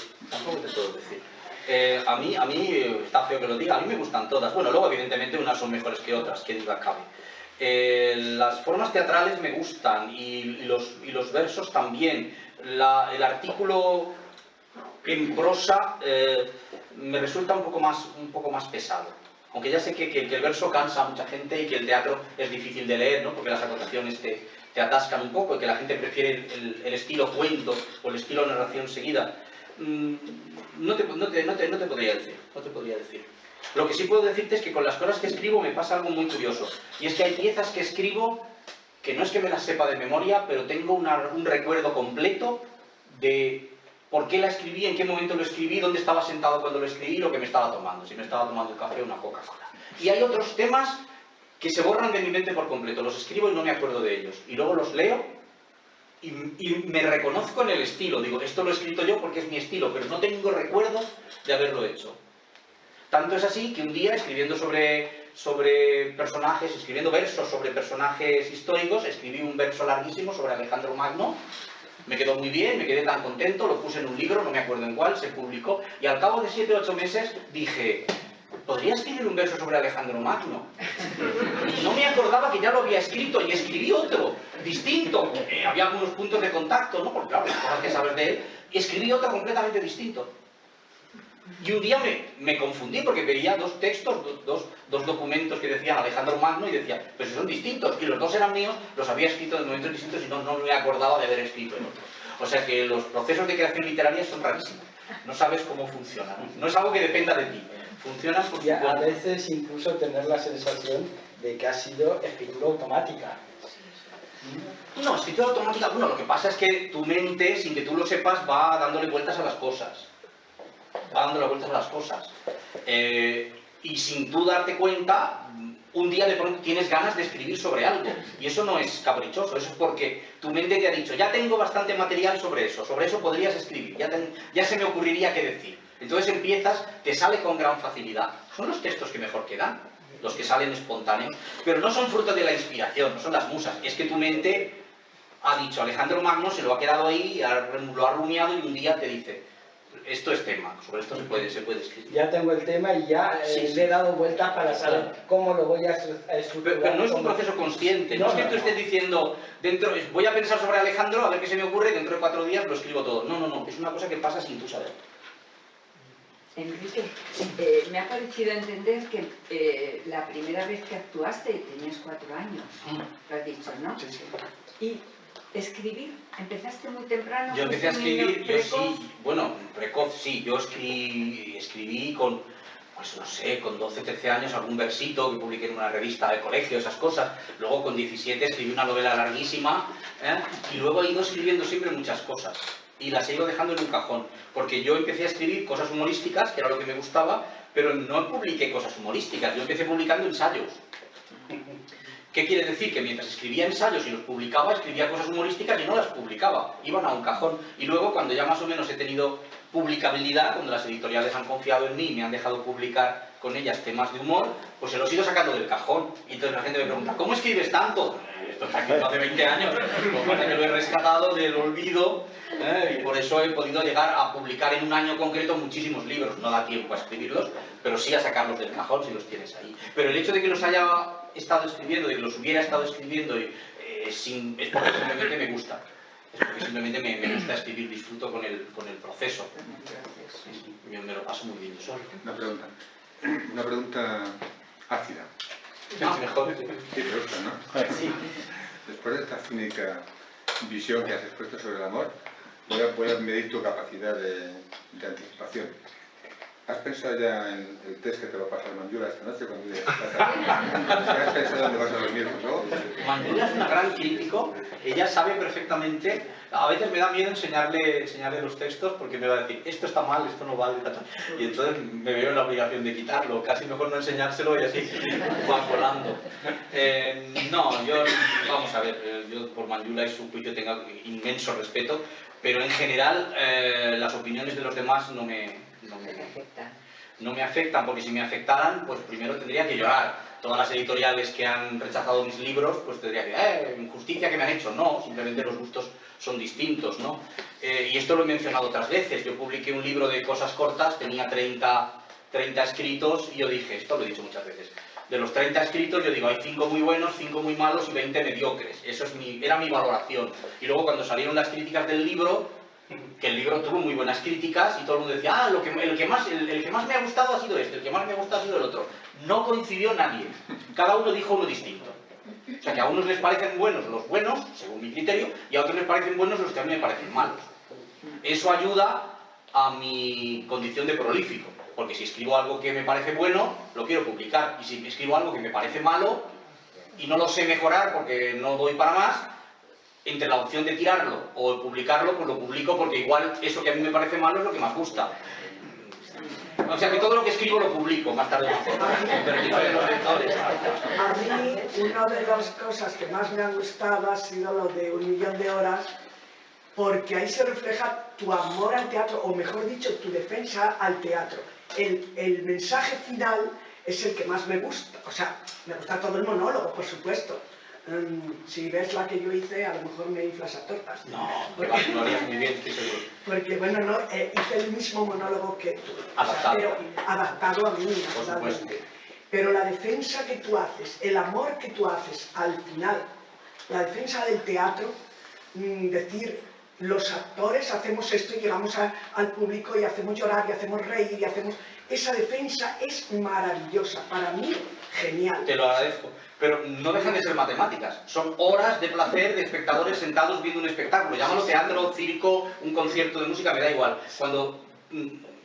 A mí, está feo que lo diga, a mí me gustan todas. Bueno, luego evidentemente unas son mejores que otras, que duda cabe. Las formas teatrales me gustan y los versos también. El artículo en prosa me resulta un poco más pesado. Aunque ya sé que el verso cansa a mucha gente y que el teatro es difícil de leer, ¿no? Porque las acotaciones te atascan un poco y que la gente prefiere el estilo cuento o el estilo narración seguida. No te podría decir. Lo que sí puedo decirte es que con las cosas que escribo me pasa algo muy curioso. Y es que hay piezas que escribo que no es que me las sepa de memoria, pero tengo un recuerdo completo de por qué la escribí, en qué momento lo escribí, dónde estaba sentado cuando lo escribí, lo que me estaba tomando, si me estaba tomando un café o una Coca-Cola. Y hay otros temas que se borran de mi mente por completo. Los escribo y no me acuerdo de ellos. Y luego los leo y me reconozco en el estilo. Digo, esto lo he escrito yo porque es mi estilo, pero no tengo recuerdo de haberlo hecho. Tanto es así que un día, escribiendo sobre personajes, escribiendo versos sobre personajes históricos, escribí un verso larguísimo sobre Alejandro Magno. Me quedó muy bien, me quedé tan contento, lo puse en un libro, no me acuerdo en cuál, se publicó, y al cabo de 7 o 8 meses dije, ¿podría escribir un verso sobre Alejandro Magno? Y no me acordaba que ya lo había escrito, y escribí otro. distinto. Había algunos puntos de contacto, ¿no? Porque claro, las cosas que sabes de él, escribí otro completamente distinto. Y un día me confundí porque veía dos textos, dos documentos que decían Alejandro Magno y decía, pero si son distintos, y los dos eran míos, los había escrito en momentos distintos y no me acordaba de haber escrito en otro. O sea que los procesos de creación literaria son rarísimos. No sabes cómo funcionan. No es algo que dependa de ti. Funcionan por su Y a cuenta. veces incluso tener la sensación de que ha sido escritura automática. No, escritura automática, bueno, lo que pasa es que tu mente, sin que tú lo sepas, va dándole vueltas a las cosas. Va dándole vueltas a las cosas. Y sin tú darte cuenta, un día de pronto tienes ganas de escribir sobre algo. Y eso no es caprichoso, eso es porque tu mente te ha dicho, ya tengo bastante material sobre eso podrías escribir, ya se me ocurriría qué decir. Entonces empiezas, te sale con gran facilidad. Son los textos que mejor quedan, los que salen espontáneos, pero no son fruto de la inspiración, no son las musas. Es que tu mente ha dicho, Alejandro Magno se lo ha quedado ahí, lo ha rumiado y un día te dice, esto es tema, sobre esto se puede escribir. Ya tengo el tema y ya le he dado vueltas para saber cómo lo voy a estructurar. Pero no es un proceso consciente, no es que tú estés diciendo, voy a pensar sobre Alejandro, a ver qué se me ocurre, dentro de 4 días lo escribo todo. No, es una cosa que pasa sin tú saber. Enrique, me ha parecido entender que la primera vez que actuaste tenías 4 años, lo has dicho, ¿no? Sí, sí. Y escribir, ¿empezaste muy temprano? Yo empecé a escribir, yo sí, bueno, precoz, sí, yo escribí con, pues no sé, con 12, 13 años algún versito que publiqué en una revista de colegio, esas cosas. Luego con 17 escribí una novela larguísima, y luego he ido escribiendo siempre muchas cosas. Y las he ido dejando en un cajón, porque yo empecé a escribir cosas humorísticas, que era lo que me gustaba, pero no publiqué cosas humorísticas, yo empecé publicando ensayos. ¿Qué quiere decir? Que mientras escribía ensayos y los publicaba, escribía cosas humorísticas y no las publicaba, iban a un cajón. Y luego, cuando ya más o menos he tenido publicabilidad, cuando las editoriales han confiado en mí y me han dejado publicar con ellas temas de humor, pues se los he ido sacando del cajón. Y entonces la gente me pregunta, ¿cómo escribes tanto? Esto está escrito hace 20 años, lo que pasa es que lo he rescatado del olvido, y por eso he podido llegar a publicar en un año concreto muchísimos libros. No da tiempo a escribirlos, pero sí a sacarlos del cajón si los tienes ahí. Pero el hecho de que los haya estado escribiendo, de que los hubiera estado escribiendo, es porque simplemente me gusta. Es porque simplemente me gusta escribir, disfruto con el proceso. Me lo paso muy bien yo solo. Una pregunta ácida. Mejor. Sí, te gusta, ¿no? Sí. Después de esta cínica visión que has expuesto sobre el amor, voy a medir tu capacidad de anticipación. ¿Has pensado ya en el test que te va a pasar Manjula esta noche cuando llegues a casa? ¿Has pensado dónde vas a dormir luego? Manjula es una gran crítico, ella sabe perfectamente. A veces me da miedo enseñarle los textos porque me va a decir, esto está mal, esto no vale, y entonces me veo en la obligación de quitarlo. Casi mejor no enseñárselo y así va volando. Vamos a ver, yo por Manjula y su juicio tengo inmenso respeto, pero en general las opiniones de los demás no me afectan, porque si me afectaran, pues primero tendría que llorar. Todas las editoriales que han rechazado mis libros, pues tendría que injusticia que me han hecho. No, simplemente los gustos son distintos, ¿no? Y esto lo he mencionado otras veces. Yo publiqué un libro de cosas cortas, tenía 30 escritos, y yo dije, esto lo he dicho muchas veces, de los 30 escritos yo digo, hay 5 muy buenos, 5 muy malos y 20 mediocres. Eso era mi valoración. Y luego cuando salieron las críticas del libro, que el libro tuvo muy buenas críticas y todo el mundo decía, el que más me ha gustado ha sido este, el que más me ha gustado ha sido el otro. No coincidió nadie, cada uno dijo uno distinto. O sea que a unos les parecen buenos los buenos, según mi criterio, y a otros les parecen buenos los que a mí me parecen malos. Eso ayuda a mi condición de prolífico, porque si escribo algo que me parece bueno, lo quiero publicar, y si escribo algo que me parece malo y no lo sé mejorar porque no doy para más, entre la opción de tirarlo o publicarlo, pues lo publico porque igual eso que a mí me parece malo es lo que más gusta. O sea que todo lo que escribo lo publico más tarde o más temprano. A mí, una de las cosas que más me han gustado ha sido lo de 1.000.000 de horas, porque ahí se refleja tu amor al teatro, o mejor dicho, tu defensa al teatro. El mensaje final es el que más me gusta. O sea, me gusta todo el monólogo, por supuesto. Si ves la que yo hice, a lo mejor me inflas a tortas. No, porque lo harías muy bien, estoy seguro. Porque, bueno, no, hice el mismo monólogo que tú. Adaptado. Pero adaptado a mí, Por supuesto. Pero la defensa que tú haces, el amor que tú haces al final, la defensa del teatro, decir, los actores hacemos esto y llegamos al público y hacemos llorar y hacemos reír y hacemos... Esa defensa es maravillosa, para mí, genial. Te lo agradezco. Pero no dejan de ser matemáticas. Son horas de placer de espectadores sentados viendo un espectáculo. Llámalo teatro, circo, un concierto de música, me da igual. Cuando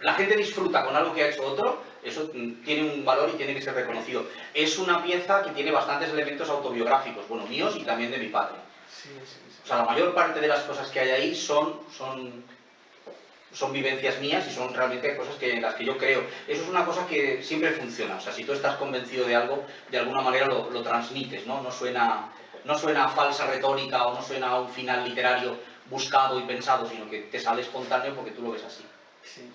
la gente disfruta con algo que ha hecho otro, eso tiene un valor y tiene que ser reconocido. Es una pieza que tiene bastantes elementos autobiográficos, bueno, míos y también de mi padre. O sea, la mayor parte de las cosas que hay ahí son vivencias mías y son realmente cosas en las que yo creo. Eso es una cosa que siempre funciona. O sea, si tú estás convencido de algo, de alguna manera lo transmites, ¿no? No suena a falsa retórica o no suena a un final literario buscado y pensado, sino que te sale espontáneo porque tú lo ves así. Sí.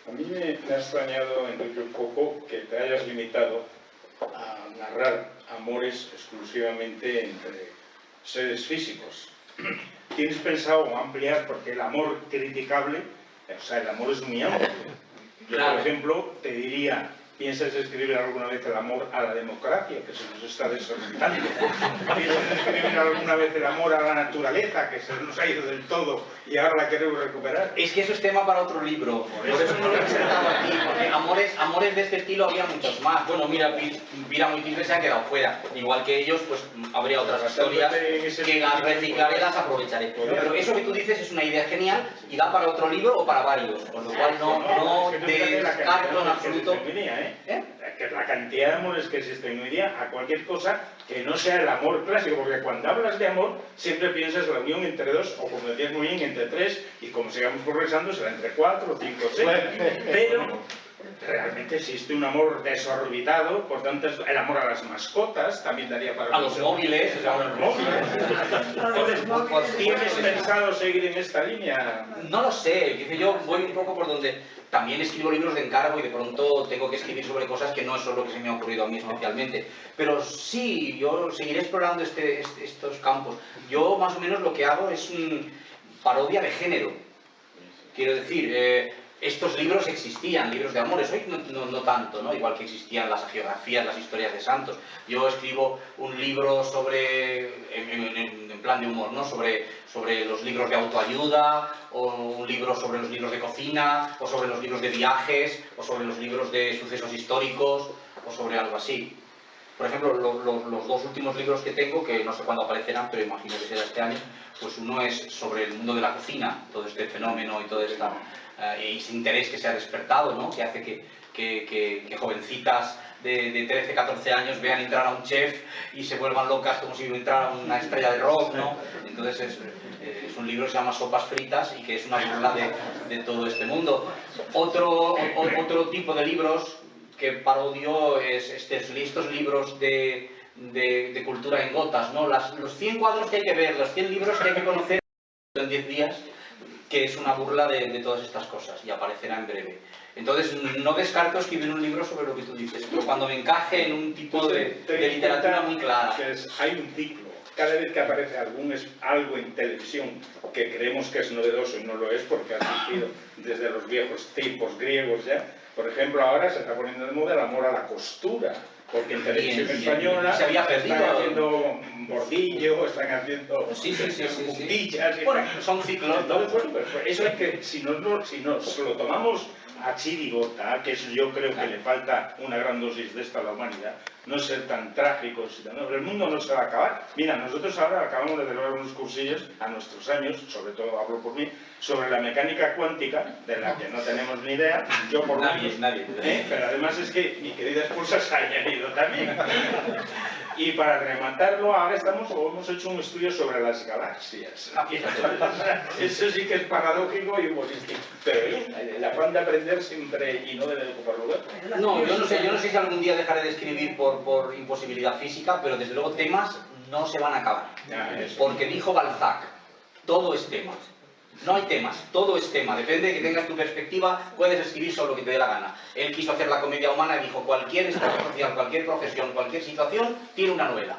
A mí me ha extrañado, Enrique, un poco que te hayas limitado a narrar amores exclusivamente entre seres físicos. ¿Tienes pensado ampliar? Porque el amor criticable, o sea, el amor es muy amplio. Yo, Claro. por ejemplo, te diría, ¿piensas escribir alguna vez el amor a la democracia, que se nos está desorbitando? ¿Piensas escribir alguna vez el amor a la naturaleza, que se nos ha ido del todo y ahora la queremos recuperar? Es que eso es tema para otro libro, por eso no lo he presentado aquí, porque amores de este estilo había muchos más. Bueno, mira, Píramo y Tigre se han quedado fuera, igual que ellos, pues habría otras historias que las reciclaré, las aprovecharé. Pero eso que tú dices es una idea genial y da para otro libro o para varios, con lo cual no descarto en absoluto. Que la cantidad de amores que existen hoy día a cualquier cosa que no sea el amor clásico, porque cuando hablas de amor siempre piensas la unión entre dos, o como decías muy bien, entre tres, y como sigamos progresando será entre 4, 5, 6, pero realmente existe un amor desorbitado, por tanto el amor a las mascotas también daría para... A los móviles, a los móviles. ¿Tienes pensado seguir en esta línea? No lo sé, dice yo voy un poco por donde también escribo libros de encargo y de pronto tengo que escribir sobre cosas que no es solo lo que se me ha ocurrido a mí especialmente. Pero sí, yo seguiré explorando estos campos. Yo más o menos lo que hago es parodia de género. Quiero decir, estos libros existían, libros de amores, hoy no tanto, ¿no? Igual que existían las hagiografías, las historias de santos. Yo escribo un libro en plan de humor, ¿no? Sobre los libros de autoayuda, o un libro sobre los libros de cocina, o sobre los libros de viajes, o sobre los libros de sucesos históricos, o sobre algo así. Por ejemplo, los dos últimos libros que tengo, que no sé cuándo aparecerán, pero imagino que será este año, pues uno es sobre el mundo de la cocina, todo este fenómeno y todo ese interés que se ha despertado, ¿no? Que hace que jovencitas de 13, 14 años vean entrar a un chef y se vuelvan locas como si entrara una estrella de rock, ¿no? Entonces es un libro que se llama Sopas Fritas y que es una burla de todo este mundo. Otro tipo de libros que parodio es estos libros de cultura en gotas, ¿no? Los 100 cuadros que hay que ver, los 100 libros que hay que conocer en 10 días, que es una burla de todas estas cosas y aparecerá en breve. Entonces no descarto escribir un libro sobre lo que tú dices, pero cuando me encaje en un tipo de literatura muy clara. Hay un ciclo. Cada vez que aparece algo en televisión que creemos que es novedoso y no lo es porque ha existido desde los viejos tiempos griegos ya. Por ejemplo, ahora se está poniendo de moda el amor a la costura, porque en televisión española se había perdido. Están haciendo bordillo, están haciendo puntillas. Bueno, son ciclos. Entonces, bueno, pues eso es que si nos lo tomamos a chirigota, que eso yo creo que le falta una gran dosis de esto a la humanidad, no ser tan trágicos, el mundo no se va a acabar. Mira, nosotros ahora acabamos de celebrar unos cursillos a nuestros años, sobre todo hablo por mí, sobre la mecánica cuántica, de la que no tenemos ni idea, yo por nadie. Pero además es que mi querida esposa se haya ido también. Y para rematarlo, ahora hemos hecho un estudio sobre las galaxias. Eso sí que es paradójico y humorístico. Pero bien, el afán de aprender siempre y no debe ocupar lugar. No, yo no sé si algún día dejaré de escribir por imposibilidad física, pero desde luego temas no se van a acabar. Porque dijo Balzac, todo es tema. No hay temas, todo es tema. Depende de que tengas tu perspectiva, puedes escribir sobre lo que te dé la gana. Él quiso hacer la comedia humana y dijo, cualquier estado social, cualquier profesión, cualquier situación, tiene una novela.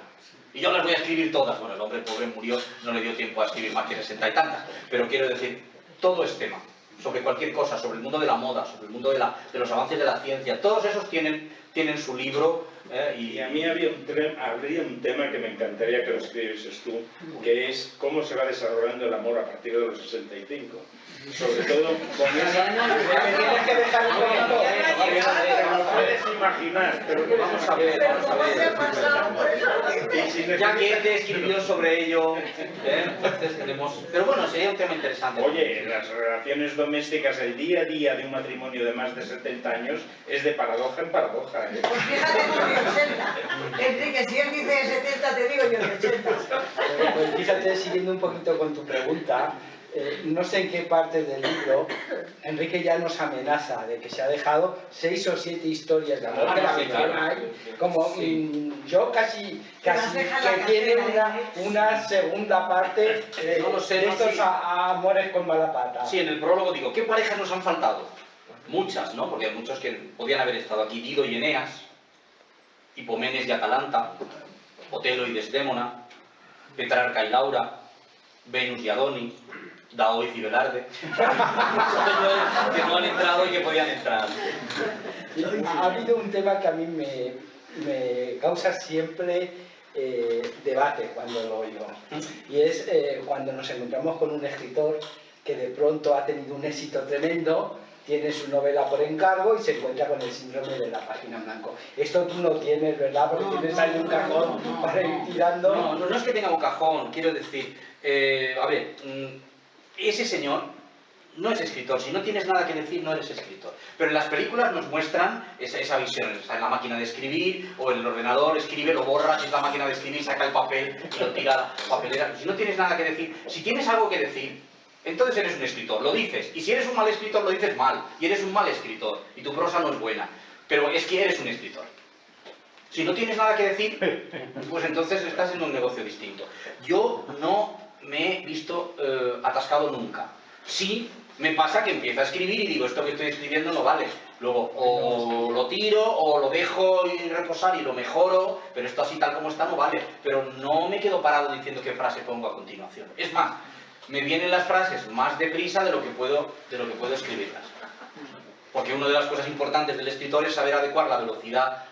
Y yo las voy a escribir todas. Bueno, el hombre pobre murió, no le dio tiempo a escribir más que 60 y tantas. Pero quiero decir, todo es tema. Sobre cualquier cosa, sobre el mundo de la moda, sobre el mundo de los avances de la ciencia. Todos esos tienen su libro Y a mí habría un tema que me encantaría que lo escribieses tú, que es cómo se va desarrollando el amor a partir de los 65. Sobre todo con esa... Tienes que dejar un poquito. Te lo puedes imaginar, pero Vamos a ver, vamos a ver. Y si Ya que necesitas- te escribió sobre ello, entonces tenemos... Pero bueno, sería un tema interesante. Oye, en las relaciones domésticas, el día a día de un matrimonio de más de 70 años es de paradoja en paradoja. Pues fíjate con mi 80. Enrique, si él dice de 70, te digo yo de 80. Pues fíjate, siguiendo un poquito con tu pregunta, no sé en qué parte del libro Enrique ya nos amenaza de que se ha dejado 6 o 7 historias de amor que la menciona ahí, como yo casi que tiene una segunda parte No lo sé, de no estos sé. amores con mala pata. Sí, en el prólogo digo, ¿qué parejas nos han faltado? Muchas, ¿no? Porque hay muchos que podían haber estado aquí. Dido y Eneas, Hipomenes y Atalanta, Otelo y Desdémona, Petrarca y Laura, Venus y Adonis, Dao y Cibelarde, que no han entrado y que podían entrar. Ha habido un tema que a mí me causa siempre debate cuando lo oigo, y es cuando nos encontramos con un escritor que de pronto ha tenido un éxito tremendo, tiene su novela por encargo y se encuentra con el síndrome de la página en blanco. Esto tú no tienes, ¿verdad? Porque tienes ahí un cajón para ir tirando. No es que tenga un cajón, quiero decir, a ver, ese señor no es escritor. Si no tienes nada que decir, no eres escritor. Pero en las películas nos muestran esa visión. Está en la máquina de escribir, o en el ordenador, escribe, lo borra, si es la máquina de escribir, saca el papel y lo tira a la papelera. Si no tienes nada que decir, si tienes algo que decir, entonces eres un escritor, lo dices. Y si eres un mal escritor, lo dices mal. Y eres un mal escritor. Y tu prosa no es buena. Pero es que eres un escritor. Si no tienes nada que decir, pues entonces estás en un negocio distinto. Yo no me he visto atascado nunca. Sí, me pasa que empiezo a escribir y digo, esto que estoy escribiendo no vale. Luego, o lo tiro, o lo dejo y reposar y lo mejoro, pero esto así tal como está no vale. Pero no me quedo parado diciendo qué frase pongo a continuación. Es más, me vienen las frases más deprisa de lo que puedo escribirlas. Porque una de las cosas importantes del escritor es saber adecuar la velocidad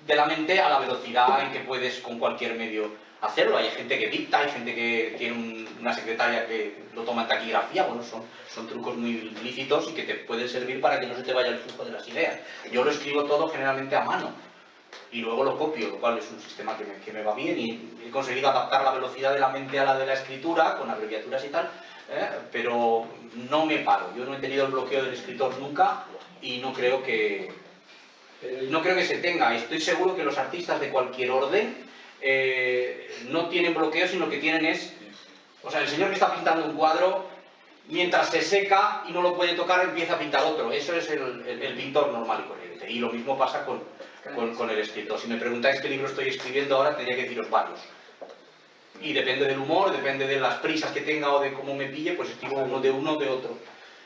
de la mente a la velocidad en que puedes con cualquier medio hacerlo. Hay gente que dicta, hay gente que tiene una secretaria que lo toma en taquigrafía. Bueno, son trucos muy lícitos y que te pueden servir para que no se te vaya el flujo de las ideas. Yo lo escribo todo generalmente a mano y luego lo copio, lo cual es un sistema que me va bien, y he conseguido adaptar la velocidad de la mente a la de la escritura con abreviaturas y tal, pero no me paro. Yo no he tenido el bloqueo del escritor nunca y no creo que se tenga. Estoy seguro que los artistas de cualquier orden no tienen bloqueo, sino que tienen es... O sea, el señor que está pintando un cuadro, mientras se seca y no lo puede tocar, empieza a pintar otro. Eso es el pintor normal y corriente. Y lo mismo pasa con el escritor. Si me preguntáis qué libro estoy escribiendo ahora, tendría que deciros varios. Y depende del humor, depende de las prisas que tenga o de cómo me pille, pues escribo uno, de otro.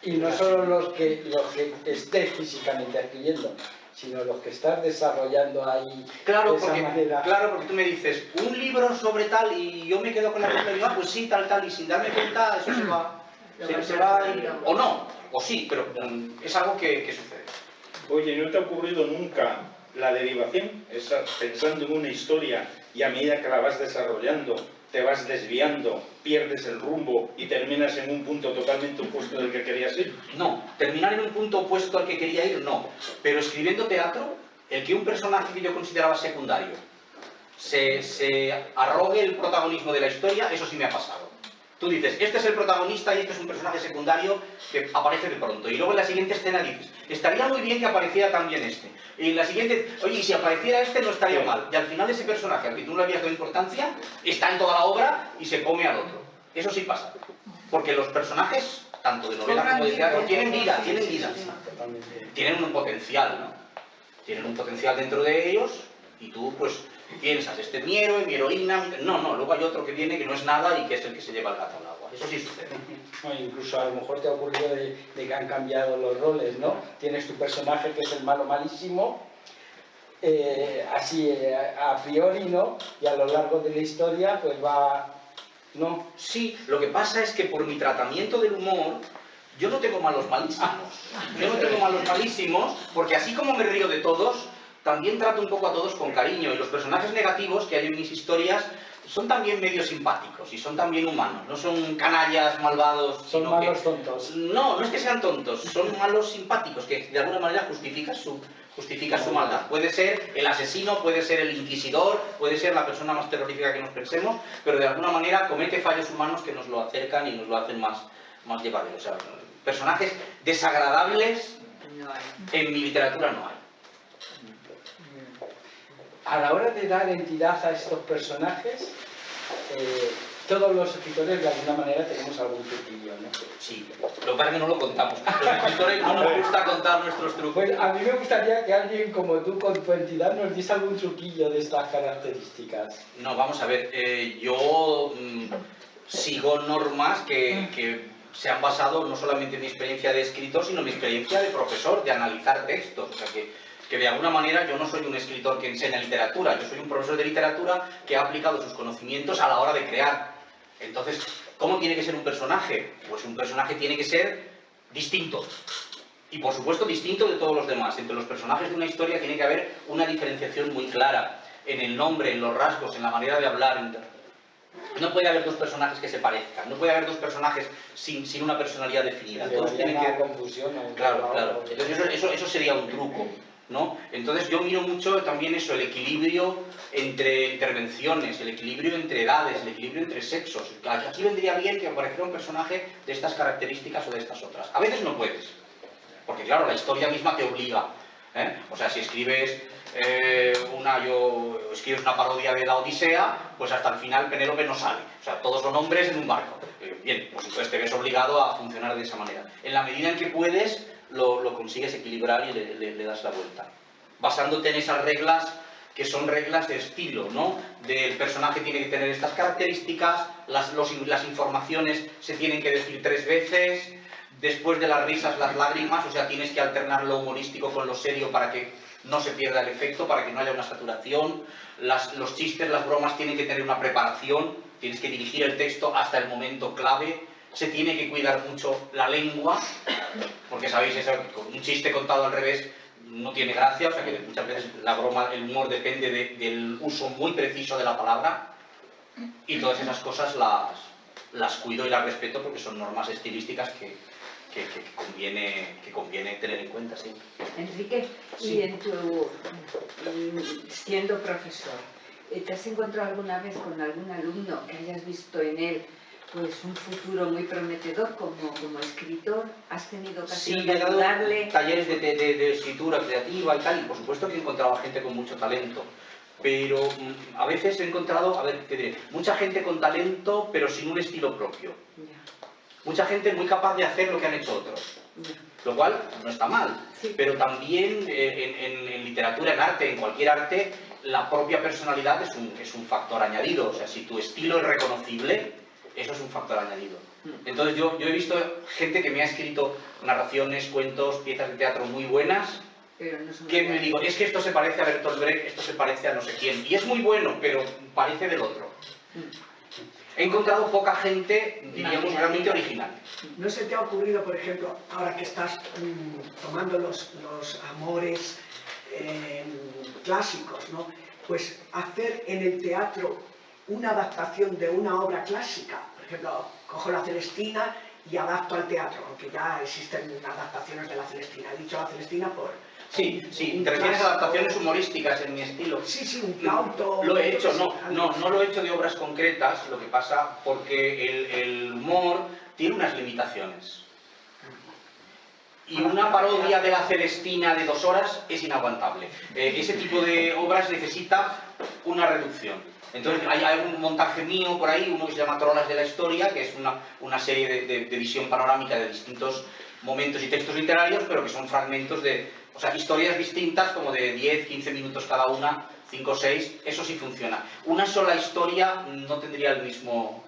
Y no solo los que estés físicamente escribiendo, sino los que estás desarrollando ahí Claro, de esa manera. claro, porque tú me dices, un libro sobre tal, y yo me quedo con la pregunta y digo, pues sí, tal, y sin darme cuenta, eso se va a ir, o no, o sí, pero es algo que sucede. Oye, ¿no te ha ocurrido nunca la derivación? Pensando en una historia y a medida que la vas desarrollando, te vas desviando, pierdes el rumbo y terminas en un punto totalmente opuesto del que querías ir. No, terminar en un punto opuesto al que quería ir, no. Pero escribiendo teatro, el que un personaje que yo consideraba secundario se arrogue el protagonismo de la historia, eso sí me ha pasado. Tú dices, este es el protagonista y este es un personaje secundario que aparece de pronto. Y luego en la siguiente escena dices, estaría muy bien que apareciera también este. Y en la siguiente, oye, y si apareciera este no estaría mal. Y al final ese personaje, al que tú no le habías dado importancia, está en toda la obra y se come al otro. Eso sí pasa. Porque los personajes, tanto de novela como de teatro, tienen vida. Tienen un potencial, ¿no? Tienen un potencial dentro de ellos y tú, pues, piensas, este es mi héroe, mi heroína... No, luego hay otro que viene que no es nada y que es el que se lleva el gato al agua. Eso sí sucede. O incluso a lo mejor te ha ocurrido de que han cambiado los roles, ¿no? Tienes tu personaje que es el malo malísimo, así a priori, ¿no? Y a lo largo de la historia, pues va... ¿no? Sí, lo que pasa es que por mi tratamiento del humor, yo no tengo malos malísimos. Yo no tengo malos malísimos porque así como me río de todos, también trato un poco a todos con cariño, y los personajes negativos que hay en mis historias son también medio simpáticos y son también humanos, no son canallas, malvados, Son sino malos que... tontos. No, no es que sean tontos, son malos simpáticos, que de alguna manera justifica su maldad. Puede ser el asesino, puede ser el inquisidor, puede ser la persona más terrorífica que nos pensemos, pero de alguna manera comete fallos humanos que nos lo acercan y nos lo hacen más llevadero. O sea, personajes desagradables No hay. en mi literatura no hay. A la hora de dar entidad a estos personajes, todos los escritores de alguna manera tenemos algún truquillo, ¿no? Sí, lo que pasa es que no lo contamos. Los escritores no nos gusta contar nuestros trucos. Pues a mí me gustaría que alguien como tú, con tu entidad, nos diese algún truquillo de estas características. No, vamos a ver, yo sigo normas que se han basado no solamente en mi experiencia de escritor, sino en mi experiencia de profesor, de analizar textos. O sea, que de alguna manera yo no soy un escritor que enseña literatura, yo soy un profesor de literatura que ha aplicado sus conocimientos a la hora de crear. Entonces, ¿cómo tiene que ser un personaje? Pues un personaje tiene que ser distinto. Y por supuesto distinto de todos los demás. Entre los personajes de una historia tiene que haber una diferenciación muy clara en el nombre, en los rasgos, en la manera de hablar. No puede haber dos personajes que se parezcan, no puede haber dos personajes sin una personalidad definida. Todos tienen que... confusión. Claro, claro. Entonces eso sería un truco, ¿no? Entonces yo miro mucho también eso, el equilibrio entre intervenciones, el equilibrio entre edades, el equilibrio entre sexos. Aquí vendría bien que apareciera un personaje de estas características o de estas otras. A veces no puedes, porque claro, la historia misma te obliga, ¿eh? O sea, si escribes escribes una parodia de la Odisea, pues hasta el final Penélope no sale. O sea, todos son hombres en un barco. Bien, pues entonces te ves obligado a funcionar de esa manera. En la medida en que puedes, lo consigues equilibrar y le das la vuelta. Basándote en esas reglas que son reglas de estilo, ¿no? Del personaje tiene que tener estas características, las informaciones se tienen que decir 3 veces, después de las risas las lágrimas, o sea, tienes que alternar lo humorístico con lo serio para que no se pierda el efecto, para que no haya una saturación, los chistes, las bromas tienen que tener una preparación, tienes que dirigir el texto hasta el momento clave, se tiene que cuidar mucho la lengua, porque sabéis, eso, un chiste contado al revés no tiene gracia, o sea que muchas veces la broma, el humor depende del uso muy preciso de la palabra, y todas esas cosas las cuido y las respeto porque son normas estilísticas que conviene tener en cuenta, sí. Enrique, Sí. y siendo profesor, ¿te has encontrado alguna vez con algún alumno que hayas visto en él pues un futuro muy prometedor como escritor? ¿Has tenido ocasión Sí, de he dado ayudarle? talleres de escritura creativa y tal, y por supuesto que he encontrado a gente con mucho talento. Pero a veces he encontrado, a ver, ¿qué diré? Mucha gente con talento, pero sin un estilo propio. Ya, Mucha gente muy capaz de hacer lo que han hecho otros. ya. Lo cual no está mal. Sí. Pero también en literatura, en arte, en cualquier arte, la propia personalidad es un factor añadido. O sea, si tu estilo es reconocible, eso es un factor añadido. Entonces yo he visto gente que me ha escrito narraciones, cuentos, piezas de teatro muy buenas, Pero no son que me digo, es que esto se parece a Bertolt Brecht, esto se parece a no sé quién, y es muy bueno, pero parece del otro. He encontrado poca gente, diríamos, realmente original. ¿No se te ha ocurrido, por ejemplo, ahora que estás tomando los amores clásicos, ¿no? Pues hacer en el teatro una adaptación de una obra clásica? Por ejemplo, cojo la Celestina y adapto al teatro, aunque ya existen adaptaciones de la Celestina. He dicho la Celestina por... Sí, te refieres a adaptaciones humorísticas en mi estilo. Sí, un flauto... Lo he hecho, no lo he hecho de obras concretas, lo que pasa porque el humor tiene unas limitaciones. Y una parodia de la Celestina de 2 horas es inaguantable. Ese tipo de obras necesita una reducción. Entonces hay un montaje mío por ahí, uno que se llama Trolas de la Historia, que es una serie de visión panorámica de distintos momentos y textos literarios, pero que son fragmentos de, o sea, historias distintas, como de 10, 15 minutos cada una, 5 o 6, eso sí funciona. Una sola historia no tendría el mismo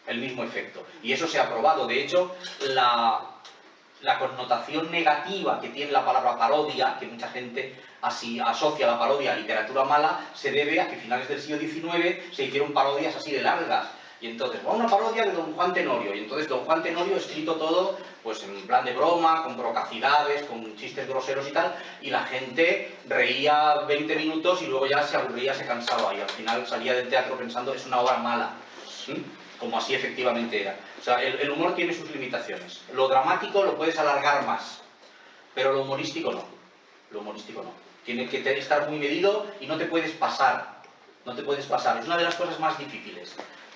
efecto. Y eso se ha probado. De hecho, la connotación negativa que tiene la palabra parodia, que mucha gente así asocia la parodia a literatura mala, se debe a que a finales del siglo XIX se hicieron parodias así de largas. Y entonces, va una parodia de Don Juan Tenorio, y entonces Don Juan Tenorio ha escrito todo pues en plan de broma, con brocacidades, con chistes groseros y tal, y la gente reía 20 minutos y luego ya se aburría, se cansaba, y al final salía del teatro pensando es una obra mala, ¿sí? Como así efectivamente era. O sea, el humor tiene sus limitaciones. Lo dramático lo puedes alargar más, pero lo humorístico no. Lo humorístico no. Tiene que estar muy medido y no te puedes pasar. No te puedes pasar. Es una de las cosas más difíciles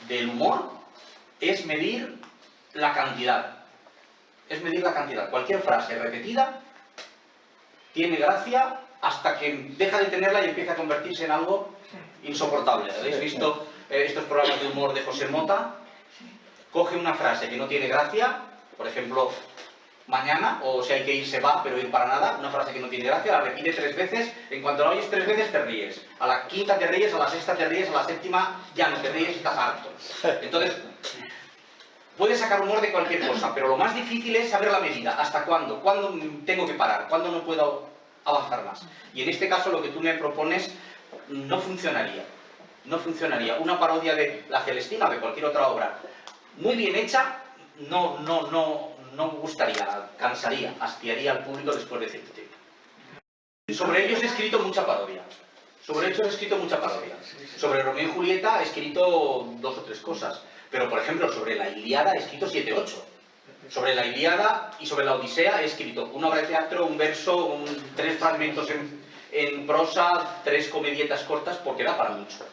del humor, es medir la cantidad. Es medir la cantidad. Cualquier frase repetida tiene gracia hasta que deja de tenerla y empieza a convertirse en algo insoportable. ¿Habéis visto estos programas de humor de José Mota? Coge una frase que no tiene gracia, por ejemplo, mañana, o si hay que ir se va, pero ir para nada, una frase que no tiene gracia, la repite 3 veces, en cuanto la oyes 3 veces te ríes, a la quinta te ríes, a la sexta te ríes, a la séptima ya no te ríes y estás harto. Entonces, puedes sacar humor de cualquier cosa, pero lo más difícil es saber la medida, hasta cuándo tengo que parar, cuándo no puedo avanzar más. Y en este caso lo que tú me propones no funcionaría, no funcionaría. Una parodia de La Celestina o de cualquier otra obra, muy bien hecha, no me gustaría, cansaría, hastiaría al público después de cierto tiempo. Sobre ellos he escrito mucha parodia. Sobre Romeo y Julieta he escrito 2 o 3 cosas. Pero, por ejemplo, sobre la Ilíada he escrito 7 o 8. Sobre la Ilíada y sobre la Odisea he escrito una obra de teatro, un verso, 3 fragmentos en prosa, 3 comedietas cortas, porque da para mucho.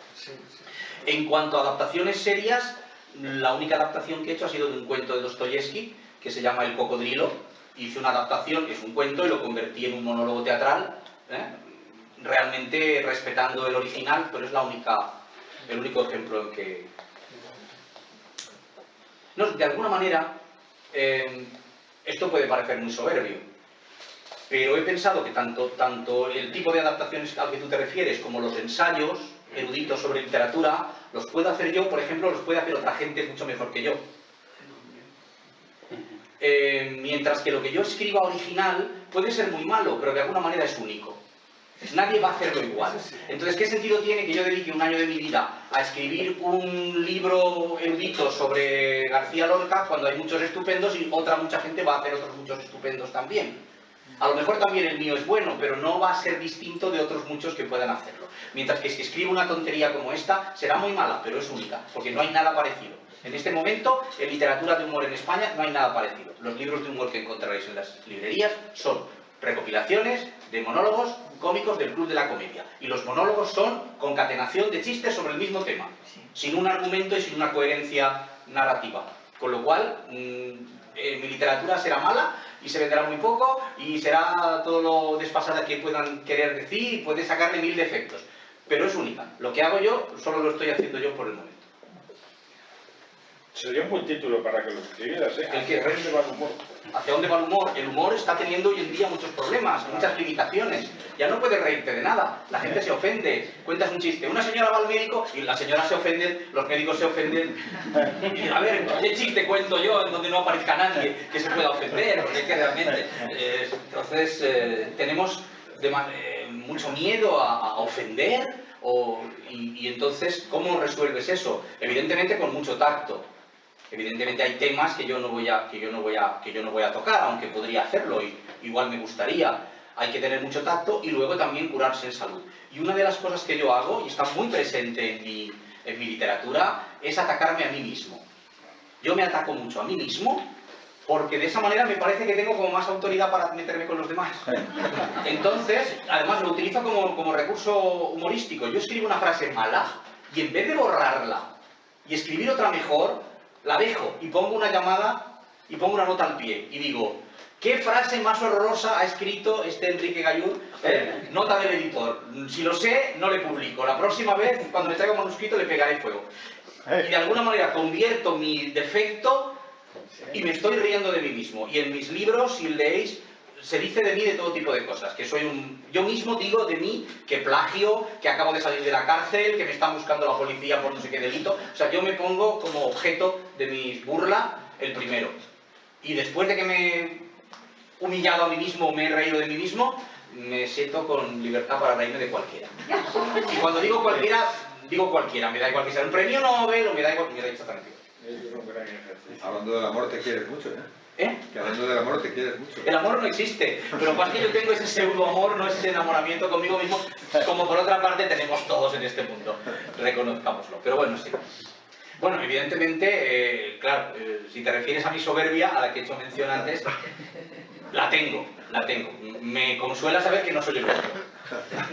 En cuanto a adaptaciones serias, la única adaptación que he hecho ha sido de un cuento de Dostoyevsky, que se llama El cocodrilo. Hice una adaptación, que es un cuento, y lo convertí en un monólogo teatral, realmente respetando el original, pero es el único ejemplo en que... No, de alguna manera, esto puede parecer muy soberbio, pero he pensado que tanto el tipo de adaptaciones al que tú te refieres, como los ensayos eruditos sobre literatura, los puedo hacer yo, por ejemplo, los puede hacer otra gente mucho mejor que yo. Mientras que lo que yo escriba original puede ser muy malo, pero de alguna manera es único. Nadie va a hacerlo igual. Entonces, ¿qué sentido tiene que yo dedique un año de mi vida a escribir un libro erudito sobre García Lorca cuando hay muchos estupendos y mucha gente va a hacer otros muchos estupendos también? A lo mejor también el mío es bueno, pero no va a ser distinto de otros muchos que puedan hacerlo. Mientras que si escribo una tontería como esta, será muy mala, pero es única, porque no hay nada parecido. En este momento, en literatura de humor en España, no hay nada parecido. Los libros de humor que encontraréis en las librerías son recopilaciones de monólogos cómicos del Club de la Comedia. Y los monólogos son concatenación de chistes sobre el mismo tema, sin un argumento y sin una coherencia narrativa. Con lo cual, mi literatura será mala y se venderá muy poco y será todo lo desfasada que puedan querer decir y puede sacarle 1000 defectos. Pero es única. Lo que hago yo, solo lo estoy haciendo yo por el momento. Sería un buen título para que lo escribieras, ¿eh? ¿Hacia dónde va el humor? ¿Hacia dónde va el humor? El humor está teniendo hoy en día muchos problemas, muchas limitaciones. Ya no puedes reírte de nada. La gente se ofende. Cuentas un chiste. Una señora va al médico y la señora se ofende, los médicos se ofenden. Y, a ver, ¿qué chiste cuento yo en donde no aparezca nadie que se pueda ofender? Porque es que realmente... entonces, tenemos mucho miedo a ofender. Y entonces, ¿cómo resuelves eso? Evidentemente con mucho tacto. Evidentemente hay temas que yo no voy a tocar, aunque podría hacerlo y igual me gustaría. Hay que tener mucho tacto y luego también curarse en salud. Y una de las cosas que yo hago, y está muy presente en mi literatura, es atacarme a mí mismo. Yo me ataco mucho a mí mismo porque de esa manera me parece que tengo como más autoridad para meterme con los demás. Entonces, además lo utilizo como recurso humorístico. Yo escribo una frase mala y en vez de borrarla y escribir otra mejor, la dejo y pongo una llamada y pongo una nota al pie y digo, ¿qué frase más horrorosa ha escrito Enrique Gallur? Nota del editor. Si lo sé, no le publico. La próxima vez, cuando me traiga un manuscrito, le pegaré fuego. Y de alguna manera convierto mi defecto y me estoy riendo de mí mismo. Y en mis libros, si leéis, se dice de mí de todo tipo de cosas. Que soy yo mismo digo de mí que plagio, que acabo de salir de la cárcel, que me está buscando la policía por no sé qué delito. O sea, yo me pongo como objeto de mi burla el primero. Y después de que me he humillado a mí mismo, me he reído de mí mismo, me siento con libertad para reírme de cualquiera. Y cuando digo cualquiera, digo cualquiera, me da igual que sea un premio Nobel o me da igual, me da exactamente igual. Hablando del amor te quieres mucho, ¿eh? ¿Eh? Que hablando del amor te quieres mucho. El amor no existe, pero lo que pasa es que yo tengo ese pseudo amor, no ese enamoramiento conmigo mismo, como por otra parte tenemos todos en este mundo, reconozcámoslo. Pero bueno, sí. Bueno, evidentemente, claro, si te refieres a mi soberbia, a la que he hecho mención antes, la tengo. Me consuela saber que no soy el único.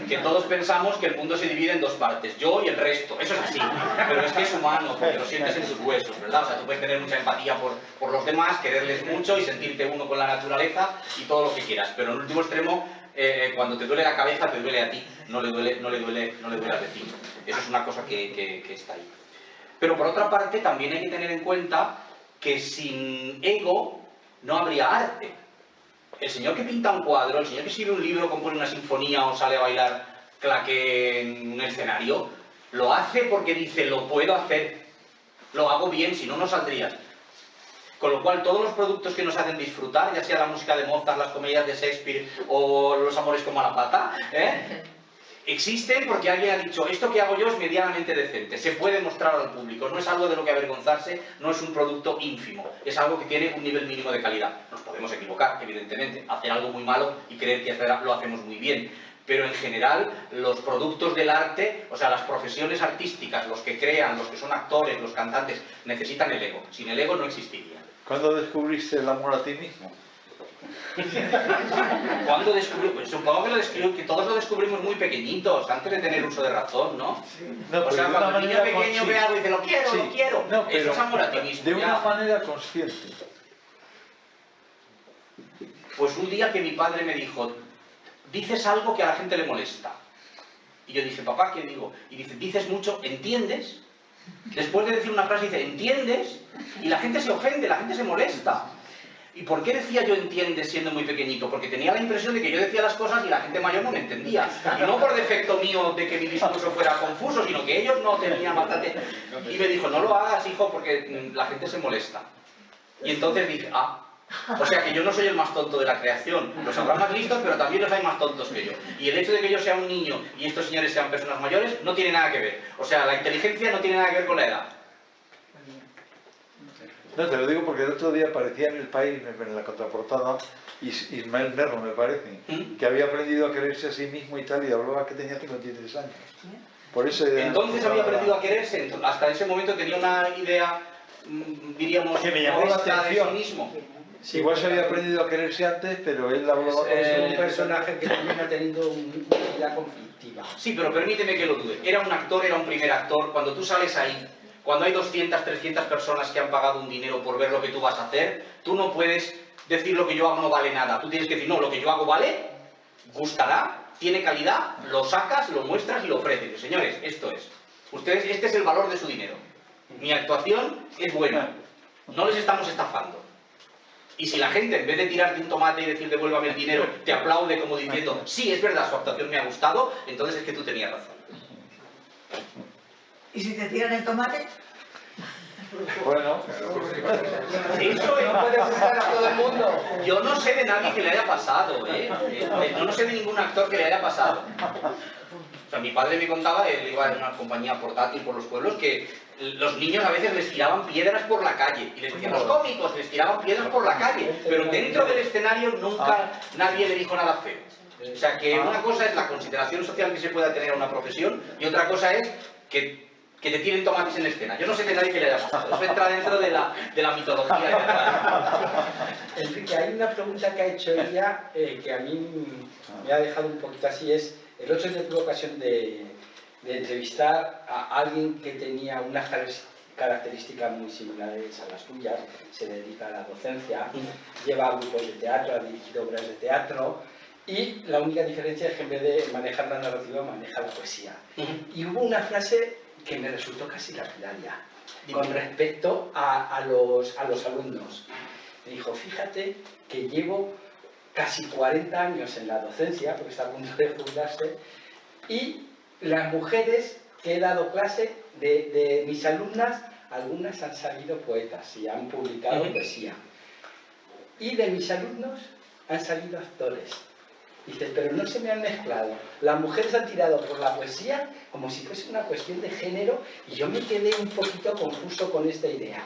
Que todos pensamos que el mundo se divide en dos partes, yo y el resto. Eso es así, pero es que es humano, porque lo sientes en tus huesos, ¿verdad? O sea, tú puedes tener mucha empatía por los demás, quererles mucho y sentirte uno con la naturaleza y todo lo que quieras. Pero en el último extremo, cuando te duele la cabeza, te duele a ti, no le duele al vecino. Eso es una cosa que está ahí. Pero por otra parte, también hay que tener en cuenta que sin ego no habría arte. El señor que pinta un cuadro, el señor que escribe un libro, compone una sinfonía o sale a bailar claqué en un escenario, lo hace porque dice, lo puedo hacer, lo hago bien, si no, no saldría. Con lo cual, todos los productos que nos hacen disfrutar, ya sea la música de Mozart, las comedias de Shakespeare o los amores como a la pata, existen porque alguien ha dicho, esto que hago yo es medianamente decente, se puede mostrar al público, no es algo de lo que avergonzarse, no es un producto ínfimo, es algo que tiene un nivel mínimo de calidad. Nos podemos equivocar, evidentemente, hacer algo muy malo y creer que lo hacemos muy bien, pero en general los productos del arte, o sea, las profesiones artísticas, los que crean, los que son actores, los cantantes, necesitan el ego. Sin el ego no existiría. ¿Cuándo descubriste el amor a ti mismo? ¿Cuándo descubrí? Pues supongo que todos lo descubrimos muy pequeñitos, antes de tener uso de razón, ¿no? No, O sea, cuando el niño pequeño ve algo y dice, lo quiero, sí. lo quiero. No, Eso es amor a ti mismo. De ya. una manera consciente. Pues un día que mi padre me dijo, dices algo que a la gente le molesta. Y yo dije, papá, ¿qué digo? Y dice, dices mucho, ¿entiendes? Después de decir una frase dice, ¿entiendes? Y la gente se ofende, la gente se molesta. ¿Y por qué decía yo entiendes siendo muy pequeñito? Porque tenía la impresión de que yo decía las cosas y la gente mayor no me entendía. Y no por defecto mío de que mi discurso fuera confuso, sino que ellos no tenían bastante... Y me dijo, no lo hagas, hijo, porque la gente se molesta. Y entonces dije, o sea que yo no soy el más tonto de la creación. Los habrá más listos, pero también los hay más tontos que yo. Y el hecho de que yo sea un niño y estos señores sean personas mayores no tiene nada que ver. O sea, la inteligencia no tiene nada que ver con la edad. No, te lo digo porque el otro día aparecía en El País, en la contraportada, Ismael Merlo, me parece, que había aprendido a quererse a sí mismo y tal, y hablaba que tenía 53 años. Por eso entonces había aprendido a quererse, hasta ese momento tenía una idea, diríamos, que me llamó la atención. de sí mismo. Sí, igual se había aprendido a quererse antes, pero él hablaba Es un personaje que también ha tenido una vida conflictiva. Sí, pero permíteme que lo dude. Era un actor, era un primer actor. Cuando tú sales ahí, cuando hay 200, 300 personas que han pagado un dinero por ver lo que tú vas a hacer, tú no puedes decir lo que yo hago no vale nada. Tú tienes que decir, no, lo que yo hago vale, gustará, tiene calidad, lo sacas, lo muestras y lo ofreces. Señores, esto es. Ustedes, este es el valor de su dinero. Mi actuación es buena. No les estamos estafando. Y si la gente, en vez de tirarte un tomate y decir devuélvame el dinero, te aplaude como diciendo, sí, es verdad, su actuación me ha gustado, entonces es que tú tenías razón. ¿Y si te tiran el tomate? Bueno, Eso No puedes estar a todo el mundo. yo no sé de nadie que le haya pasado, Yo no sé de ningún actor que le haya pasado. O sea, mi padre me contaba, él iba en una compañía portátil por los pueblos, que los niños a veces les tiraban piedras por la calle. Y les decían, los cómicos les tiraban piedras por la calle. Pero dentro del escenario nunca nadie le dijo nada feo. O sea, que una cosa es la consideración social que se pueda tener a una profesión y otra cosa es que te tiren tomates en escena. Yo no sé de nadie que le haya pasado. Eso entra dentro de la mitología. Enrique, hay una pregunta que ha hecho ella que a mí me ha dejado un poquito así. Es, el otro día tuve ocasión de entrevistar a alguien que tenía unas características muy similares a las tuyas, se dedica a la docencia, lleva grupos de teatro, ha dirigido obras de teatro, y la única diferencia es que en vez de manejar la narrativa, maneja la poesía. Y hubo una frase que me resultó casi lapidaria con respecto a los alumnos. Me dijo, fíjate que llevo casi 40 años en la docencia, porque está a punto de jubilarse, y las mujeres que he dado clase, de mis alumnas, algunas han salido poetas y han publicado poesía. Y de mis alumnos han salido actores. Dices, pero no se me han mezclado. Las mujeres han tirado por la poesía como si fuese una cuestión de género y yo me quedé un poquito confuso con esta idea.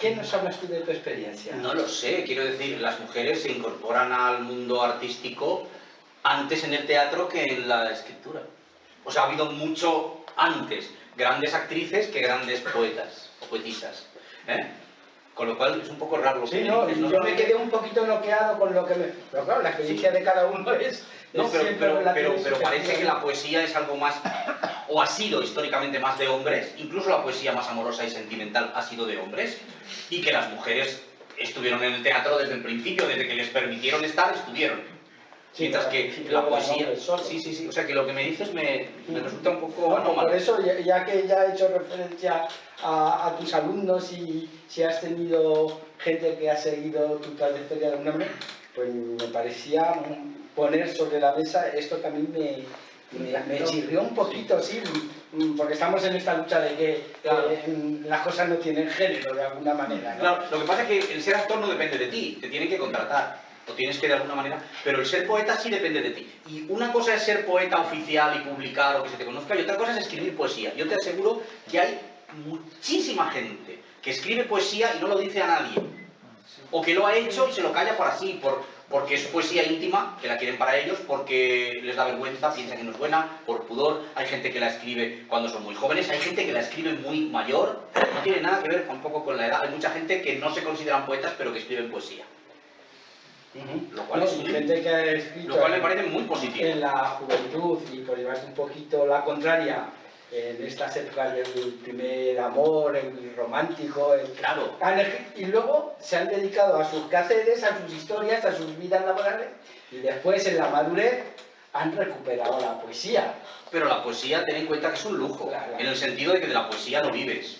¿Qué nos hablas tú de tu experiencia? No lo sé, quiero decir, las mujeres se incorporan al mundo artístico antes en el teatro que en la escritura. O sea, ha habido mucho antes grandes actrices que grandes poetas o poetisas. Con lo cual es un poco raro lo que Sí, no, dices, ¿no? yo me quedé un poquito noqueado con lo que me... Pero claro, la experiencia de cada uno es... No, pero relativa. parece que la poesía es algo más, o ha sido históricamente más de hombres, incluso la poesía más amorosa y sentimental ha sido de hombres, y que las mujeres estuvieron en el teatro desde el principio, desde que les permitieron estar, estuvieron. Sí, Mientras que la poesía... Sí, o sea que lo que me dices me resulta un poco Bueno, anómalo. por eso, ya que ya he hecho referencia a tus alumnos y si has tenido gente que ha seguido tu trayectoria de un hombre, pues me parecía poner sobre la mesa, esto también me chirrió un poquito, sí, porque estamos en esta lucha de que las cosas no tienen género de alguna manera, ¿no? Claro, lo que pasa es que el ser actor no depende de ti, te tienen que contratar. O tienes que de alguna manera, pero el ser poeta sí depende de ti. Y una cosa es ser poeta oficial y publicar o que se te conozca, y otra cosa es escribir poesía. Yo te aseguro que hay muchísima gente que escribe poesía y no lo dice a nadie. O que lo ha hecho y se lo calla para sí, porque es poesía íntima, que la quieren para ellos, porque les da vergüenza, piensan que no es buena, por pudor. Hay gente que la escribe cuando son muy jóvenes, hay gente que la escribe muy mayor, no tiene nada que ver tampoco con la edad. Hay mucha gente que no se consideran poetas, pero que escriben poesía. Lo cual, gente que ha escrito lo cual me parece muy positivo. En la juventud, y por llevarte un poquito la contraria, en estas épocas del primer amor, el romántico, Claro. Y luego se han dedicado a sus quehaceres, a sus historias, a sus vidas laborales, y después en la madurez han recuperado la poesía. Pero la poesía, ten en cuenta que es un lujo, en el sentido de que de la poesía no vives.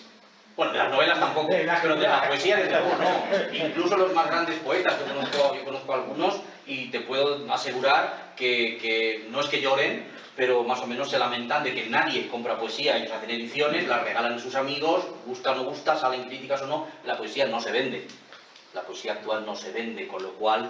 Bueno, de las novelas tampoco, pero de la poesía desde luego no. Incluso los más grandes poetas, yo conozco algunos y te puedo asegurar que no es que lloren, pero más o menos se lamentan de que nadie compra poesía. Ellos hacen ediciones, las regalan a sus amigos, gusta o no gusta, salen críticas o no, la poesía no se vende. La poesía actual no se vende, con lo cual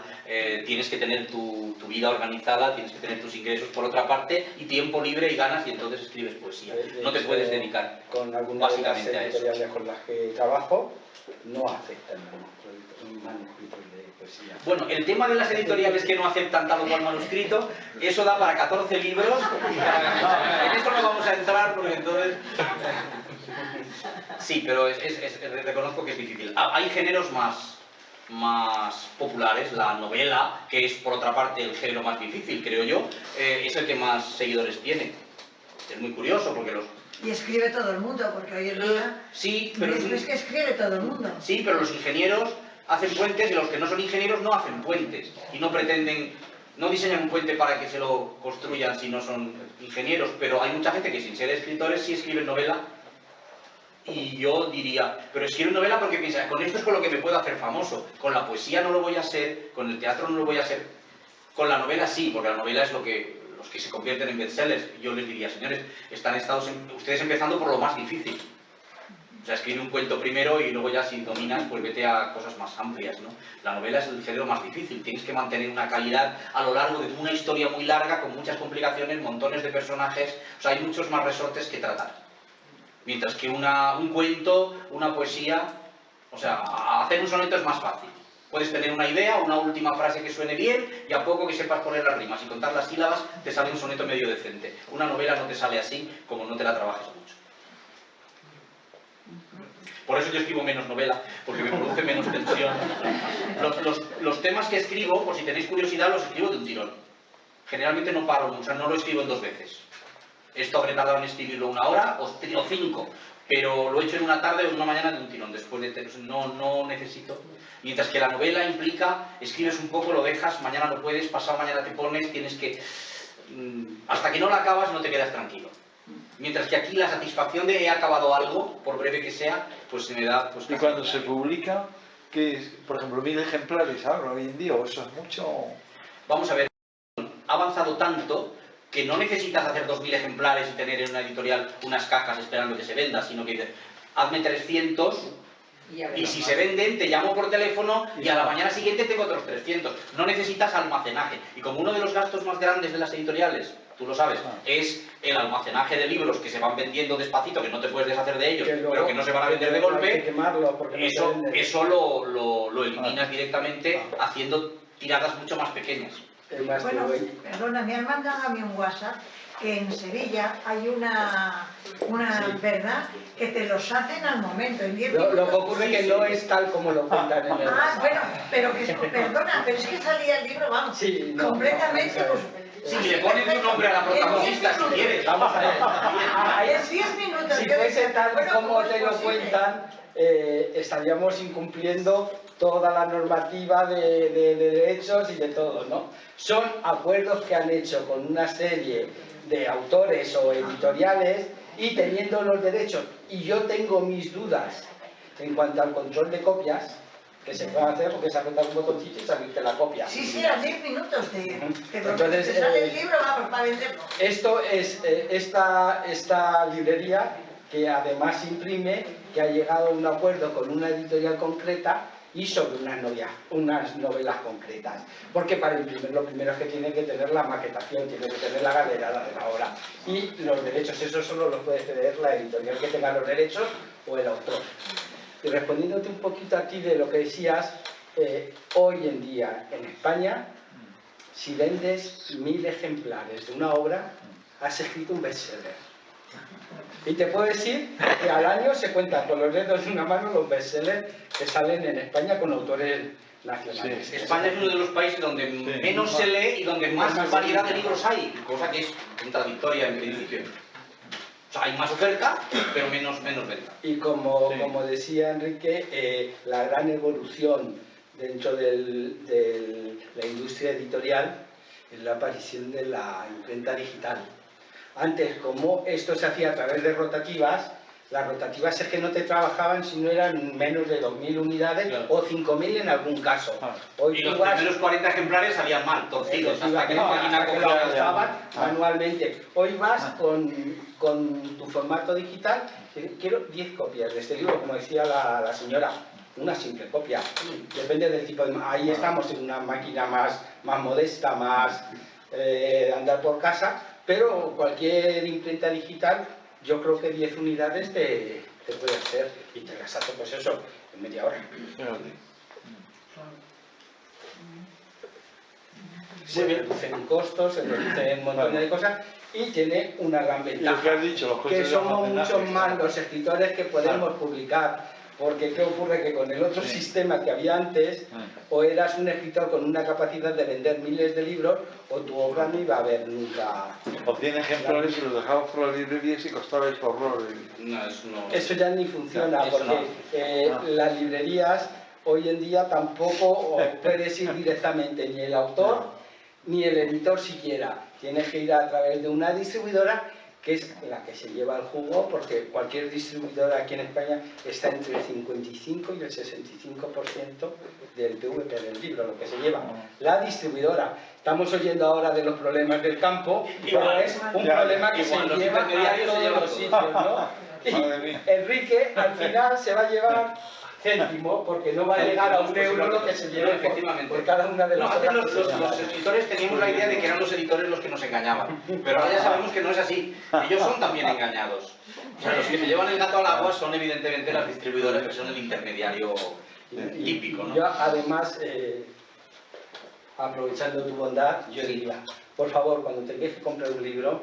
tienes que tener tu vida organizada, tienes que tener tus ingresos por otra parte y tiempo libre y ganas y entonces escribes poesía. No te puedes dedicar con algunas básicamente de las a eso. editoriales con las que trabajo no aceptan manuscritos de poesía. Bueno, el tema de las editoriales que no aceptan tal o cual manuscrito, eso da para 14 libros. En eso no vamos a entrar porque entonces... Sí, pero reconozco que es difícil. Hay géneros más populares, la novela, que es por otra parte el género más difícil, creo yo, es el que más seguidores tiene. Es muy curioso porque los... Y escribe todo el mundo, porque hoy en día... Sí, pero... Es que escribe todo el mundo. Sí, pero los ingenieros hacen puentes y los que no son ingenieros no hacen puentes. Y no pretenden... No diseñan un puente para que se lo construyan si no son ingenieros, pero hay mucha gente que sin ser escritores sí escriben novela. Y yo diría, pero escribo novela porque piensa, con esto es con lo que me puedo hacer famoso. Con la poesía no lo voy a ser, con el teatro no lo voy a ser. Con la novela sí, porque la novela es los que se convierten en bestsellers. Yo les diría, señores, están ustedes empezando por lo más difícil. O sea, escribe un cuento primero y luego ya si dominas, pues vete a cosas más amplias, ¿no? La novela es el género más difícil. Tienes que mantener una calidad a lo largo de una historia muy larga, con muchas complicaciones, montones de personajes. O sea, hay muchos más resortes que tratar. Mientras que un cuento, una poesía, o sea, hacer un soneto es más fácil. Puedes tener una idea, una última frase que suene bien y a poco que sepas poner las rimas y contar las sílabas te sale un soneto medio decente. Una novela no te sale así como no te la trabajes mucho. Por eso yo escribo menos novela, porque me produce menos tensión. Los temas que escribo, por si tenéis curiosidad, los escribo de un tirón. Generalmente no paro, o sea, no lo escribo en 2 veces. Esto habré tardado en escribirlo 1 hora o 5, pero lo he hecho en una tarde o en una mañana de un tirón. Después no necesito. Mientras que la novela implica, escribes un poco, lo dejas, mañana no puedes, pasado mañana te pones, tienes que... Hasta que no la acabas no te quedas tranquilo. Mientras que aquí la satisfacción de he acabado algo, por breve que sea, pues se me da... Pues, y cuando se publica, que es, por ejemplo, 1000 ejemplares ahora, hoy en día, o eso es mucho... Vamos a ver, ha avanzado tanto que no necesitas hacer 2000 ejemplares y tener en una editorial unas cajas esperando que se venda, sino que dices, hazme 300 Y si se venden, te llamo por teléfono y a la mañana siguiente tengo otros 300. No necesitas almacenaje. Y como uno de los gastos más grandes de las editoriales, tú lo sabes, es el almacenaje de libros que se van vendiendo despacito, que no te puedes deshacer de ellos, pero que no se van a vender de golpe, eso lo eliminas directamente haciendo tiradas mucho más pequeñas. Bueno, perdona, me han mandado a mí un WhatsApp que en Sevilla hay una ¿verdad? Que te los hacen al momento, en 10 minutos. Lo que ocurre es que no es tal como lo cuentan en el... Ah, bueno, pero que perdona, pero es que salía el libro, vamos, completamente... Si le pones un nombre a la protagonista, si quieres. Vamos a ver. En 10 minutos. Si fuese tal como te lo cuentan, estaríamos incumpliendo toda la normativa de derechos y de todo, ¿no? Son acuerdos que han hecho con una serie de autores o editoriales y teniendo los derechos. Y yo tengo mis dudas en cuanto al control de copias, que se puede hacer porque se aprieta un botoncito y salirte la copia. Sí, a 10 minutos Entonces, te sale el libro, vamos, para venderlo. Esto es esta librería que además imprime, que ha llegado a un acuerdo con una editorial concreta y sobre unas novelas concretas. Porque para imprimir lo primero es que tiene que tener la maquetación, tiene que tener la galerada de la obra. Y los derechos, eso solo los puede ceder la editorial que tenga los derechos o el autor. Y respondiéndote un poquito a ti de lo que decías, hoy en día en España, si vendes 1000 ejemplares de una obra, has escrito un bestseller. Y te puedo decir que al año se cuentan con los dedos de una mano los bestsellers que salen en España con autores nacionales. Sí. España es uno de los países donde menos se lee y donde más variedad de libros hay, cosa que es contradictoria en principio. O sea, hay más oferta, pero menos venta. Y como decía Enrique, la gran evolución dentro de la industria editorial es la aparición de la imprenta digital. Antes, como esto se hacía a través de rotativas, las rotativas es que no te trabajaban si no eran menos de 2000 unidades, claro, o 5000 en algún caso. Hoy y los primeros 40 ejemplares salían mal, torcidos, hasta que la máquina lo ajustaban manualmente. Hoy vas con tu formato digital, quiero 10 copias de este libro, como decía la señora, una simple copia. Depende del tipo de... Ahí estamos en una máquina más modesta, más andar por casa, pero cualquier imprenta digital, yo creo que 10 unidades te puede hacer y te las hace, pues eso, en media hora. Se reducen costos, se reducen un montón de cosas y tiene una gran ventaja, que somos muchos más los escritores que podemos publicar. Porque ¿qué ocurre? Que con el otro sistema que había antes, o eras un escritor con una capacidad de vender miles de libros, o tu obra no iba a haber nunca... O 100 ejemplares y los dejabas por las librerías y costaba el horror. Eso ya ni funciona, porque las librerías hoy en día tampoco puedes ir directamente, ni el autor, ni el editor siquiera. Tienes que ir a través de una distribuidora, que es la que se lleva el jugo, porque cualquier distribuidora aquí en España está entre el 55 y el 65% del PVP del libro, lo que se lleva. La distribuidora. Estamos oyendo ahora de los problemas del campo, pero es un problema que se lleva a todos los sitios, ¿no? Y Enrique al final se va a llevar céntimo, porque no va a llegar a un euro lo que se lleva por cada una de las cosas. Antes los editores teníamos la idea de que eran los editores los que nos engañaban, pero ahora ya sabemos que no es así. Ellos son también engañados. O sea, los que se llevan el gato al agua son evidentemente las distribuidoras, que son el intermediario típico, ¿no? Yo además, aprovechando tu bondad, yo diría, por favor, cuando tengáis que comprar un libro,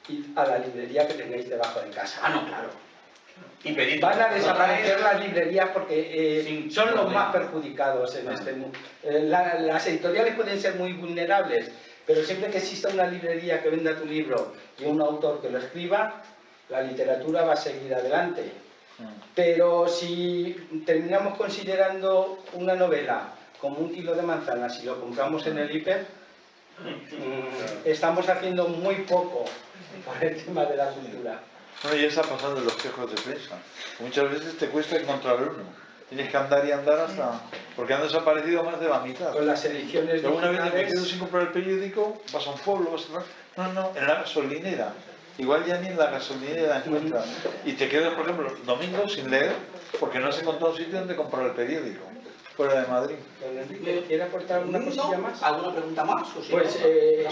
id a la librería que tengáis debajo de casa. Ah, no, claro. Y van a desaparecer las librerías porque son los más perjudicados en este mundo. Las editoriales pueden ser muy vulnerables, pero siempre que exista una librería que venda tu libro y un autor que lo escriba, la literatura va a seguir adelante. Pero si terminamos considerando una novela como un kilo de manzanas y lo compramos en el hiper, estamos haciendo muy poco por el tema de la cultura. Bueno, ya está pasando en los kioscos de prensa. Muchas veces te cuesta encontrar uno. Tienes que andar y andar hasta... porque han desaparecido más de la mitad. Con las ediciones digitales... Una vez me quedo sin comprar el periódico, vas a un pueblo, vas a... No, en la gasolinera. igual ya ni en la gasolinera la encuentras. Y te quedas, por ejemplo, domingos sin leer porque no has encontrado un sitio donde comprar el periódico, fuera de Madrid. Don Enrique, ¿quiere aportar alguna cosilla más? ¿Alguna pregunta más? O si Pues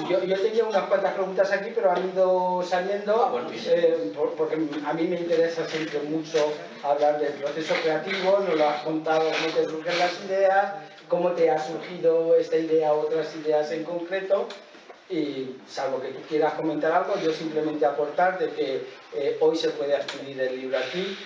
no? yo tenía unas cuantas preguntas aquí, pero han ido saliendo, Bueno, bien. porque a mí me interesa siempre mucho hablar del proceso creativo. Nos lo has contado, cómo te surgen las ideas, cómo te ha surgido esta idea o otras ideas en concreto. Y salvo que tú quieras comentar algo, yo simplemente aportar de que hoy se puede adquirir el libro aquí,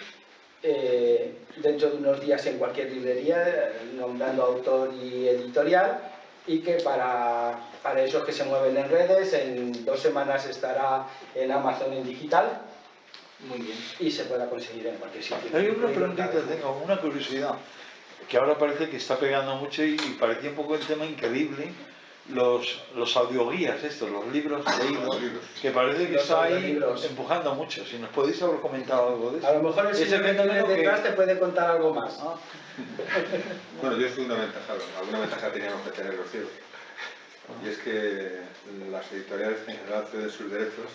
dentro de unos días en cualquier librería, nombrando autor y editorial, y que para esos que se mueven en redes, en 2 semanas estará en Amazon en digital. Muy bien. Y se pueda conseguir en cualquier sitio. Hay una preguntita, tengo una curiosidad, que ahora parece que está pegando mucho y parecía un poco el tema increíble. Los audioguías estos, los libros leídos, que parece que Los está ahí audiolibros. empujando mucho. Si nos podéis haber comentado algo de eso. A lo mejor el Ese señor que fenómeno viene detrás que- te puede contar algo más. Ah, Bueno, yo soy un aventajado. Alguna ventaja teníamos que tener los ciegos. Y es que las editoriales en general ceden sus derechos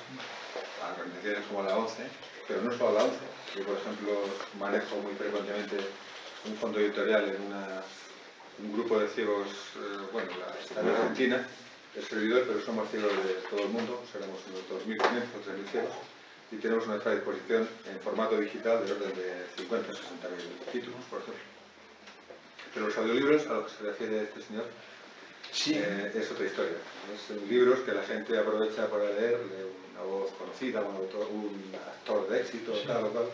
a organizaciones como la ONCE, pero no solo a la ONCE. Yo, por ejemplo, manejo muy frecuentemente un fondo editorial en un grupo de ciegos, bueno, está en Argentina, es servidor, pero somos ciegos de todo el mundo, seremos unos 2.500, 3.000 ciegos, y tenemos a nuestra disposición en formato digital del orden de 50 o 60.000 títulos, por ejemplo. Pero los audiolibros, a los que se refiere este señor, sí. es otra historia. Son libros que la gente aprovecha para leer de una voz conocida, un actor de éxito, tal o tal,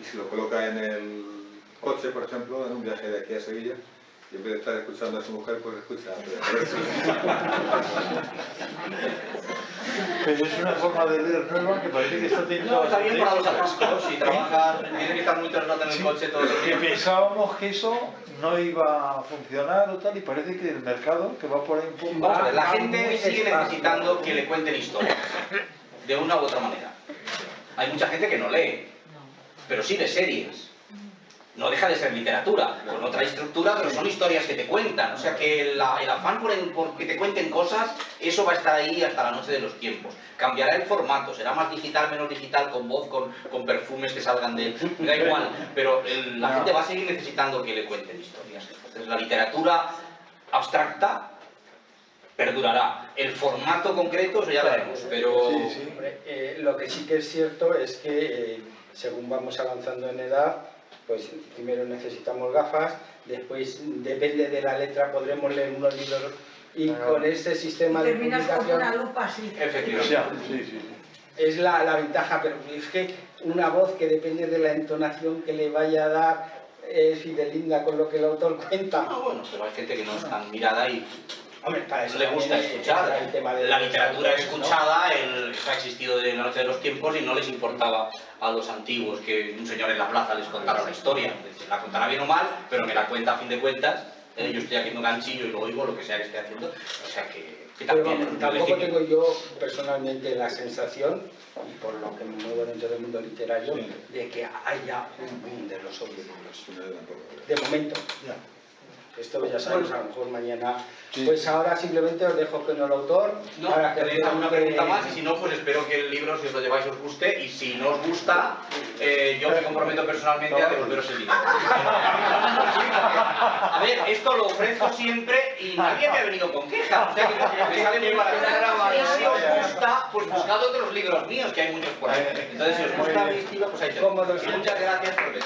y se lo coloca en el coche, por ejemplo, en un viaje de aquí a Sevilla, y en vez de estar escuchando a su mujer, pues escucha Pero es una forma de leer nueva que parece que está teniendo No, está bien para los bastante atascos y trabajar, tiene que estar muy tras en el coche todo el éxito. Que día. pensábamos que eso no iba a funcionar o tal, y parece que el mercado, que va por ahí un poco... Vamos a ver, la Va gente muy sigue despacio. necesitando que le cuenten historias, de una u otra manera. Hay mucha gente que no lee, pero sí de series. No deja de ser literatura, con otra estructura, pero son historias que te cuentan. O sea que el afán por que te cuenten cosas, eso va a estar ahí hasta la noche de los tiempos. Cambiará el formato, será más digital, menos digital, con voz, con perfumes que salgan de él. Da igual, pero la gente va a seguir necesitando que le cuenten historias. Entonces la literatura abstracta perdurará. El formato concreto, eso ya veremos, pero... Sí, sí. Hombre, lo que sí que es cierto es que según vamos avanzando en edad, pues primero necesitamos gafas, después depende de la letra podremos leer unos libros y con este sistema de Terminas con una publicación lupa así. Efectivamente. Ya, sí, sí, sí. es la ventaja, pero es que una voz que depende de la entonación que le vaya a dar es fideligna con lo que el autor cuenta. Ah, bueno, pero hay gente que no es tan mirada y Hombre, para eso le gusta también escuchar. el tema de La los literatura autores, ¿no? escuchada eso ha existido desde la noche de los tiempos y no les importaba a los antiguos que un señor en la plaza les contara la historia. Es decir, la contará bien o mal, pero me la cuenta a fin de cuentas. Yo estoy haciendo ganchillo y lo oigo, lo que sea que esté haciendo. O sea que Pero también vamos, es muy tampoco legítimo. tengo yo personalmente la sensación, y por lo que me muevo dentro del mundo literario, de que haya un boom de los audiolibros. De momento. Esto ya sabemos, a lo mejor mañana. Sí. Pues ahora simplemente os dejo con el autor. No, para que tenéis alguna vean pregunta que- más y si no, pues espero que el libro, si os lo lleváis, os guste y si no os gusta, yo me comprometo personalmente a devolveros el dinero. A ver, esto lo ofrezco siempre y nadie me ha venido con quejas. O sea que me sale muy barato. Y si os gusta, pues buscad otros libros míos, que hay muchos por ahí. Entonces, si os gusta mi estilo, pues ahí tenéis. Cómodos. Y muchas gracias por ver.